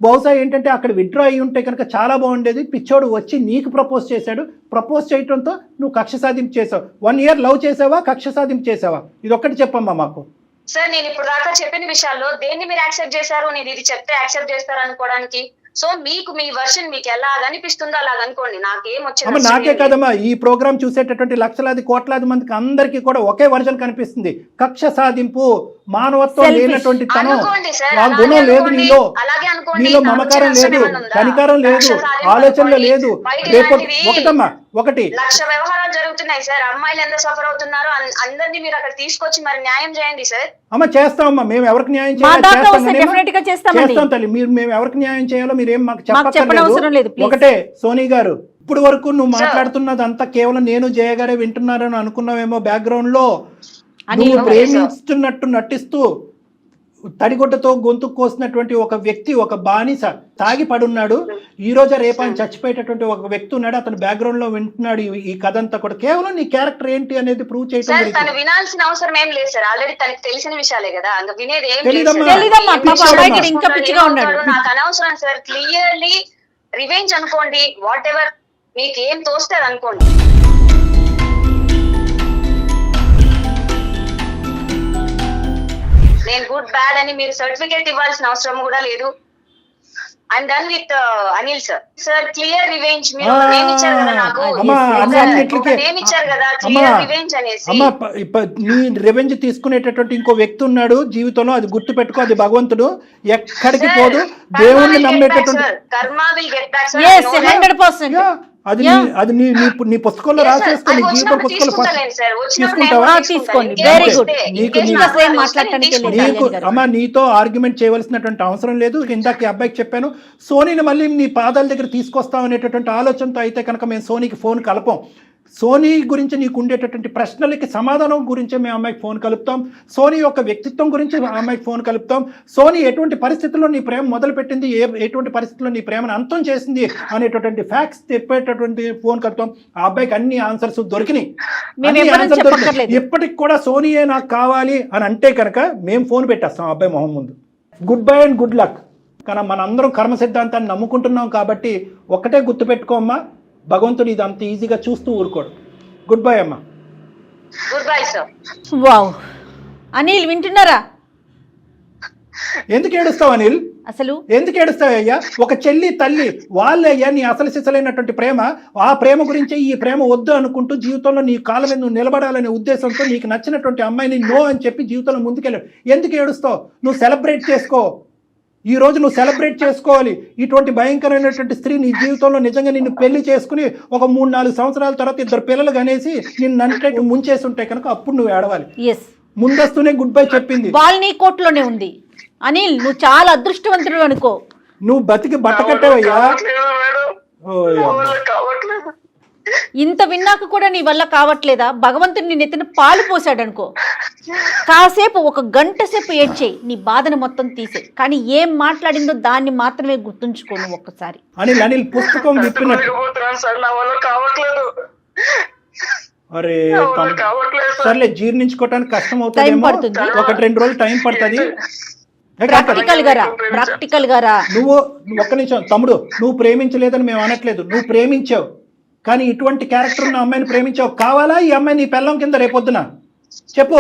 బహుశా ఏంటంటే అక్కడ విత్డ్రా అయ్యి ఉంటే కనుక చాలా బాగుండేది. పిచ్చోడు వచ్చి నీకు ప్రపోజ్ చేశాడు. ప్రపోజ్ చేయడంతో నువ్వు కక్ష సాధింపు చేసావు. 1 year లవ్ చేసావా, కక్ష సాధింపు చేసావా? ఇది ఒక్కటి చెప్పమ్మా మాకు. సార్ నేను ఇప్పుడు దాకా చెప్పిన విషయాల్లో దేన్ని మీరు యాక్సెప్ట్ చేశారు? నేను ఇది చెప్తే యాక్సెప్ట్ చేస్తారు అనుకోవడానికి. సో మీకు మీ వర్షన్ మీకు ఎలా అనిపిస్తుందో అలాగ అనుకోండి, నాకేం వచ్చింది. నాకే కదమ్మా, ఈ ప్రోగ్రామ్ చూసేటటువంటి లక్షలాది కోట్లాది మందికి అందరికీ కూడా ఒకే వర్షన్ కనిపిస్తుంది. కక్ష సాధింపు, మానవత్వం లేనటువంటి తనం, ఆ గుణం లేదు నీలో. నీలో మమకారం లేదు, కనికారం లేదు, ఆలోచనలో లేదు. ఒకటి 1,00,000 వ్యవహారాలు జరుగుతున్నాయి సార్. అమ్మాయిలు ఎంత సఫర్ అవుతున్నారో అందరినీ మీరు అక్కడ తీసుకొచ్చి మరి న్యాయం చేయండి సార్. అమ్మ చేస్తామమ్మా, మేము ఎవరికి న్యాయం చేస్తాం తల్లి. మేము ఎవరికి న్యాయం చేయాలో మీరేం మాకు చెప్పక్కర్లేదు. ఒకటే సోనీ గారు, ఇప్పుడు వరకు నువ్వు మాట్లాడుతున్నదంతా కేవలం నేను జయగారే వింటున్నారని అనుకున్నావేమో. బ్యాక్గ్రౌండ్ లో నువ్వు ప్రేమిస్తున్నట్టు నటిస్తూ తడిగుడ్డతో గొంతు కోసినటువంటి ఒక వ్యక్తి, ఒక బానిస తాగి పడున్నాడు. ఈ రోజు రేపు ఆయన చచ్చిపోయేటటువంటి ఒక వ్యక్తి ఉన్నాడు. అతను బ్యాక్గ్రౌండ్ లో వింటున్నాడు ఈ కథ అంతా కూడా. కేవలం నీ క్యారెక్టర్ ఏంటి అనేది ప్రూవ్ చేయడం. తను వినాల్సిన అవసరం ఏం లేదు సార్, ఆల్రెడీ తనకి తెలిసిన విషయాలే కదా, వినేది ఏం నాకు అనవసరం సార్. క్లియర్లీ రివెంజ్ అనుకోండి, వాట్ ఎవర్ మీకు ఏం తోస్తే అనుకోండి. నేను గుడ్ బ్యాడ్ అని మీరు సర్టిఫికేట్ ఇవ్వాల్సిన అవసరం కూడా లేదు. I'm done with Anil sir. Sir clear revenge మీరు నేమ్ ఇచ్చారు కదా నాకు, నేమ్ ఇచ్చారు కదా క్లియర్ రివెంజ్ అనేసి. నీ రివెంజ్ తీసుకునేటటువంటి ఇంకో వ్యక్తి ఉన్నాడు జీవితంలో, అది గుర్తు పెట్టుకో. అది భగవంతుడు, ఎక్కడికి పోదు. దేవుణ్ణి నమ్మేటటువంటి కర్మ will get back sir. yes 100%. అది అది నీ పుస్తకంలో రాసేసుకో, నీ జీవితం పుస్తకంలో తీసుకుంటావా? తీసుకోండి. Very good. నీకు అమ్మా నీతో ఆర్గ్యుమెంట్ చేయవలసినటువంటి అవసరం లేదు. ఇందాక ఈ అబ్బాయికి చెప్పాను, సోనీని మళ్ళీ నీ పాదాల దగ్గర తీసుకొస్తాం అనేటటువంటి ఆలోచనతో అయితే కనుక మేము సోనీకి ఫోన్ కలపం. సోనీ గురించి నీకు ఉండేటటువంటి ప్రశ్నలకి సమాధానం గురించి మేము అమ్మాయికి ఫోన్ కలుపుతాం. సోనీ యొక్క వ్యక్తిత్వం గురించి అమ్మాయికి ఫోన్ కలుపుతాం. సోనీ ఎటువంటి పరిస్థితుల్లో నీ ప్రేమ మొదలుపెట్టింది, ఎటువంటి పరిస్థితుల్లో నీ ప్రేమను అంతం చేసింది అనేటటువంటి ఫ్యాక్ట్స్ చెప్పేటటువంటి ఫోన్ కలుపుతాం. ఆ అబ్బాయికి అన్ని ఆన్సర్స్ దొరికినాయి. ఇప్పటికి కూడా సోనీయే నాకు కావాలి అని అంటే కనుక మేము ఫోన్ పెట్టేస్తాం ఆ అబ్బాయి మొహం ముందు. Good bye and good luck. కానీ మనందరం కర్మ సిద్ధాంతాన్ని నమ్ముకుంటున్నాం కాబట్టి ఒక్కటే గుర్తుపెట్టుకో అమ్మా, భగవంతుడు ఇది అంత ఈజీగా చూస్తూ ఊరుకోడు. గుడ్ బై అమ్మా. Good bye sir. Wow. Anil వింటున్నారా? ఎందుకు ఏడుస్తావు అనిల్? అసలు ఎందుకు ఏడుస్తావు అయ్యా? ఒక చెల్లి తల్లి వాళ్ళయ్యా నీ అసలు సిసలైనటువంటి ప్రేమ. ఆ ప్రేమ గురించి ఈ ప్రేమ వద్దు అనుకుంటూ జీవితంలో నీ కాళ్ళ మీద నువ్వు నిలబడాలనే ఉద్దేశంతో నీకు నచ్చినటువంటి అమ్మాయిని నో అని చెప్పి జీవితంలో ముందుకెళ్ళావు. ఎందుకు ఏడుస్తావు? నువ్వు సెలబ్రేట్ చేసుకో. ఈ రోజు నువ్వు సెలబ్రేట్ చేసుకోవాలి. ఇటువంటి భయంకరమైనటువంటి స్త్రీ నీ జీవితంలో నిజంగా నిన్ను పెళ్లి చేసుకుని ఒక 3-4 సంవత్సరాల తర్వాత 2 పిల్లలు కనేసి నిన్ను అంటే ముంచేసి ఉంటే కనుక అప్పుడు నువ్వు ఏడవాలి. ముందస్తూనే గుడ్ బై చెప్పింది. బాల్ నీ కోర్టులోనే ఉంది. అనిల్ నువ్వు చాలా అదృష్టవంతుడు అనుకో. నువ్వు బతికి బట్టకట్టేవయ్యా. ఇంత విన్నాక కూడా నీ వల్ల కావట్లేదా? భగవంతుడు నీ నెత్తిన పాలు పోసాడు అనుకో. కాసేపు 1 గంట సేపు ఏడ్చేయి, నీ బాధను మొత్తం తీసేయి. కానీ ఏం మాట్లాడిందో దాన్ని మాత్రమే గుర్తుంచుకో నువ్వు ఒక్కసారి. అనిల్ పుస్తకం విప్పినట్టు. అరే సర్లే, జీర్ణించుకోవటానికి కష్టం అవుతుంది, 1-2 రోజులు టైం పడుతుంది. ప్రాక్టికల్ గా రా. నువ్వు ఒక్క నిమిషం తమ్ముడు, నువ్వు ప్రేమించలేదని మేము అనట్లేదు, నువ్వు ప్రేమించావు. కానీ ఇటువంటి క్యారెక్టర్ ఉన్న అమ్మాయిని ప్రేమించావు. కావాలా ఈ అమ్మాయి నీ పెళ్ళం కింద రేపొద్దున? చెప్పు.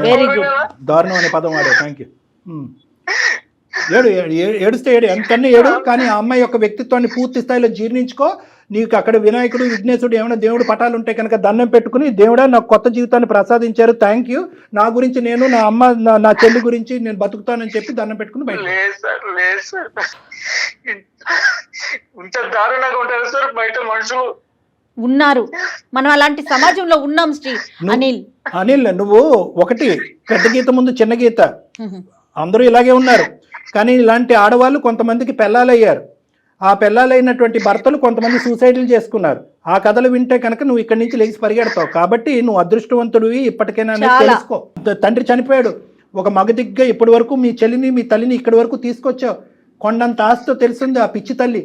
Very good. దారుణం అనే పదం వాడే. Thank you. ఏడుస్తే ఎంతకన్నా ఏడు, కానీ ఆ అమ్మాయి యొక్క వ్యక్తిత్వాన్ని పూర్తి స్థాయిలో జీర్ణించుకో. నీకు అక్కడ వినాయకుడు, విఘ్నేశుడు, ఏమైనా దేవుడు పటాలు ఉంటే కనుక దండం పెట్టుకుని, దేవుడా నాకు కొత్త జీవితాన్ని ప్రసాదించారు, థ్యాంక్ యూ, నా గురించి నేను, నా అమ్మ, నా చెల్లి గురించి నేను బతుకుతానని చెప్పి దండం పెట్టుకుని బయట. బయట మనుషులు ఉన్నారు, మనం అలాంటి సమాజంలో ఉన్నాం శ్రీ. అనిల్ నువ్వు ఒకటి, పెద్ద గీత ముందు చిన్న గీత, అందరూ ఇలాగే ఉన్నారు. కానీ ఇలాంటి ఆడవాళ్ళు కొంతమందికి పెళ్ళాలయ్యారు. ఆ పెళ్ళాలైనటువంటి భర్తలు కొంతమంది సూసైడ్లు చేసుకున్నారు. ఆ కథలు వింటే కనుక నువ్వు ఇక్కడి నుంచి లేచి పరిగెడతావు. కాబట్టి నువ్వు అదృష్టవంతుడివి ఇప్పటికైనా తెలుసుకో. తండ్రి చనిపోయాడు, ఒక మగదిగ్గా ఇప్పటి వరకు మీ చెల్లిని, మీ తల్లిని ఇక్కడి వరకు తీసుకొచ్చావు. కొండంత ఆస్తితో తెలిసింది ఆ పిచ్చి తల్లి.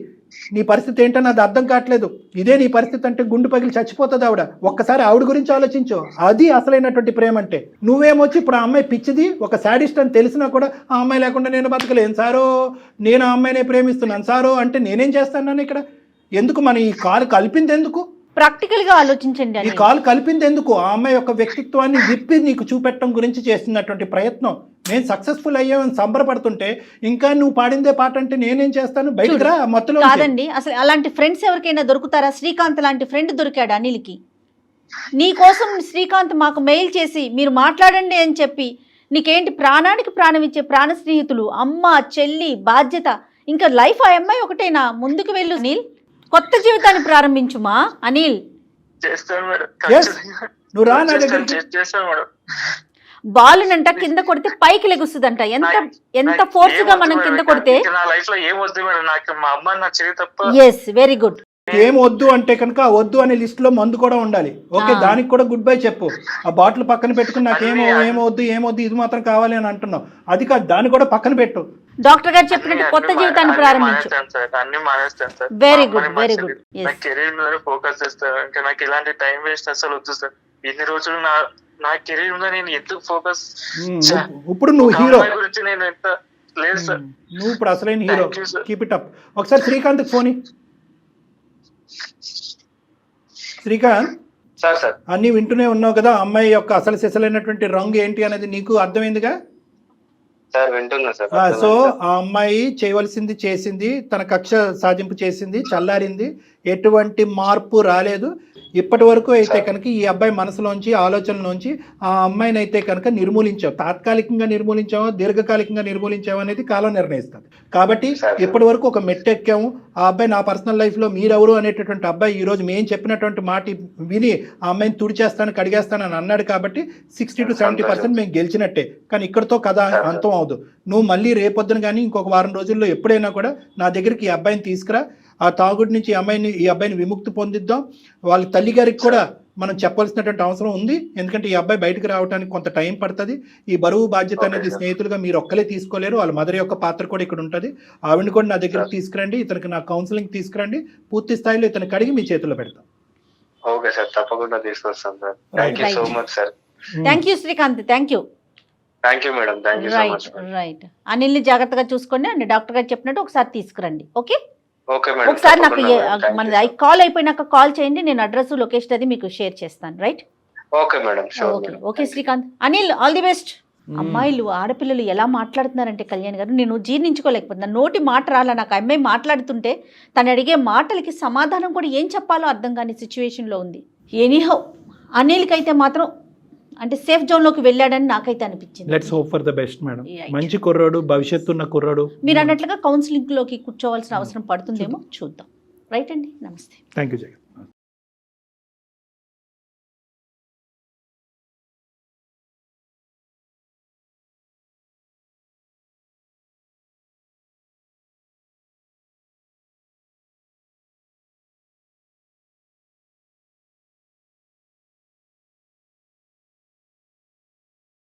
నీ పరిస్థితి ఏంటని అది అర్థం కావట్లేదు. ఇదే నీ పరిస్థితి అంటే గుండు పగిలి చచ్చిపోతుంది ఆవిడ. ఒక్కసారి ఆవిడ గురించి ఆలోచించు. అది అసలైనటువంటి ప్రేమ అంటే. నువ్వేమొచ్చి ఇప్పుడు ఆ అమ్మాయి పిచ్చిది, ఒక శాడిస్ట్ అని తెలిసినా కూడా ఆ అమ్మాయి లేకుండా నేను బతకలేను సారో, నేను ఆ అమ్మాయినే ప్రేమిస్తున్నాను సారో అంటే నేనేం చేస్తాను ఇక్కడ? ఎందుకు మన ఈ కాలు కలిపింది ఎందుకు? ప్రాక్టికల్ గా ఆలోచించండి. ఈ కాలు కలిపింది ఎందుకు? ఆ అమ్మాయి యొక్క వ్యక్తిత్వాన్ని విప్పి నీకు చూపెట్టడం గురించి చేస్తున్నటువంటి ప్రయత్నం. నేను సక్సెస్ఫుల్ అయ్యామని సంబరపడుతుంటే ఇంకా నువ్వు పాడిందే పాట అంటే నేనేం చేస్తాను? బయటకు రా మొత్తం. కాదండి, అసలు అలాంటి ఫ్రెండ్స్ ఎవరికైనా దొరుకుతారా? శ్రీకాంత్ లాంటి ఫ్రెండ్ దొరికాడు అనిల్కి. నీ కోసం శ్రీకాంత్ మాకు మెయిల్ చేసి మీరు మాట్లాడండి అని చెప్పి, నీకేంటి ప్రాణానికి ప్రాణం ఇచ్చే ప్రాణ స్నేహితులు, అమ్మ, చెల్లి, బాధ్యత, ఇంకా లైఫ్ ఆ అమ్మాయి ఒకటేనా? ముందుకు వెళ్ళు అనిల్, కొత్త జీవితాన్ని ప్రారంభించుమా అనిల్. బాలునంట కింద కొడితే పైకి లెగుస్తుందంట. ఎంత ఫోర్స్ గా మనం కింద కొడితే. Yes, very good. ఏం వద్దు అంటే కనుక వద్దు అనే లిస్ట్ లో మందు కూడా ఉండాలి. ఓకే, దానికి కూడా గుడ్ బై చెప్పు. ఆ బాటిల్ పక్కన పెట్టుకుని నాకేమొద్దు ఏమొద్దు ఇది మాత్రం కావాలి అని అంటున్నావు. అది కాదు, దాన్ని కూడా పక్కన పెట్టు. డాక్టర్ గారు చెప్పినట్టు కొత్త జీవితాన్ని ప్రారంభించు. Very good, very good. Career మీద ఫోకస్ చేస్తాను. ఇంకా నాకు ఇలాంటి టైం వేస్ట్ అసలు వద్దు సార్. ఇన్ని రోజులు నా కెరీర్ మీద నేను ఎందుకు ఫోకస్? ఇప్పుడు నువ్వు హీరో గురించి నేను ఎంత లేదు సార్. నువ్వు ఇప్పుడు అసలైన హీరో. Keep it up. ఒకసారి Srikanth phone. Srikanth, sir sir అన్నీ వింటూనే ఉన్నావు కదా, అమ్మాయి యొక్క అసలు సిసలైనటువంటి రంగు ఏంటి అనేది నీకు అర్థమైందిగా. సార్ వింటున్నా సార్. సో ఆ అమ్మాయి చేయవలసింది చేసింది, తన కక్ష సాధింపు చేసింది, చల్లారింది, ఎటువంటి మార్పు రాలేదు. ఇప్పటి వరకు అయితే కనుక ఈ అబ్బాయి మనసులోంచి ఆలోచనలోంచి ఆ అమ్మాయిని అయితే కనుక నిర్మూలించావు. తాత్కాలికంగా నిర్మూలించావో దీర్ఘకాలికంగా నిర్మూలించావో అనేది కాలం నిర్ణయిస్తుంది. కాబట్టి ఇప్పటి వరకు ఒక మెట్టెక్కాము. ఆ అబ్బాయి నా పర్సనల్ లైఫ్లో మీరెవరు అనేటటువంటి అబ్బాయి ఈరోజు మేము చెప్పినటువంటి మాట విని ఆ అమ్మాయిని తుడిచేస్తాను కడిగేస్తానని అన్నాడు. కాబట్టి 60 to 70% మేము గెలిచినట్టే. కానీ ఇక్కడితో కథ అంతం అవదు. నువ్వు మళ్ళీ రేపొద్దున కానీ ఇంకొక వారం రోజుల్లో ఎప్పుడైనా కూడా నా దగ్గరికి ఈ అబ్బాయిని తీసుకురా. ఆ తాగుడి నుంచి ఈ అబ్బాయిని విముక్తి పొందిద్దాం. వాళ్ళ తల్లి గారికి కూడా మనం చెప్పాల్సినటువంటి అవసరం ఉంది. ఎందుకంటే ఈ అబ్బాయి బయటకు రావడానికి కొంత టైం పడుతుంది. ఈ బరువు బాధ్యత అనేది స్నేహితులుగా మీరు ఒక్కలే తీసుకోలేరు. వాళ్ళ మదర్ యొక్క పాత్ర కూడా ఇక్కడ ఉంటుంది. ఆవిడని కూడా నా దగ్గరికి తీసుకురండి, ఇతనికి నా కౌన్సిలింగ్ తీసుకురండి. పూర్తి స్థాయిలో ఇతనికి కడిగి మీ చేతుల్లో పెడతాం. ఓకే సార్, తప్పకుండా తీసుకొస్తాం sir. Thank you so much sir. Thank you Srikanth, thank you. Thank you madam, thank you so much. Right. అనిల్ని జాగ్రత్తగా చూసుకోండి అండ్ డాక్టర్ గారు చెప్పినట్టు ఒకసారి తీసుకురండి. Okay, okay madam. ఒకసారి నాకు మన కాల్ అయిపోయినాక కాల్ చేయండి, నేను అడ్రస్ లొకేషన్ అది మీకు షేర్ చేస్తాను. Right? Okay madam, okay okay Srikanth. Anil, all the best. అమ్మాయిలు ఆడపిల్లలు ఎలా మాట్లాడుతున్నారంటే కళ్యాణ్ గారు, నేను జీర్ణించుకోలేకపోతున్నా. నోటి మాట రాలా నాకు. అమ్మాయి మాట్లాడుతుంటే తను అడిగే మాటలకి సమాధానం కూడా ఏం చెప్పాలో అర్థం కాని సిచ్యువేషన్లో ఉంది. ఎనీహౌ అనిల్కి అయితే మాత్రం అంటే సేఫ్ జోన్లోకి వెళ్ళాడని నాకైతే అనిపించింది. Let's hope for the best madam. మంచి కుర్రాడు, భవిష్యత్తు ఉన్న కుర్రాడు. మీరు అన్నట్లుగా కౌన్సిలింగ్లోకి కూర్చోవాల్సిన అవసరం పడుతుందేమో చూద్దాం. రైట్ అండి, నమస్తే. Thank you Jagan.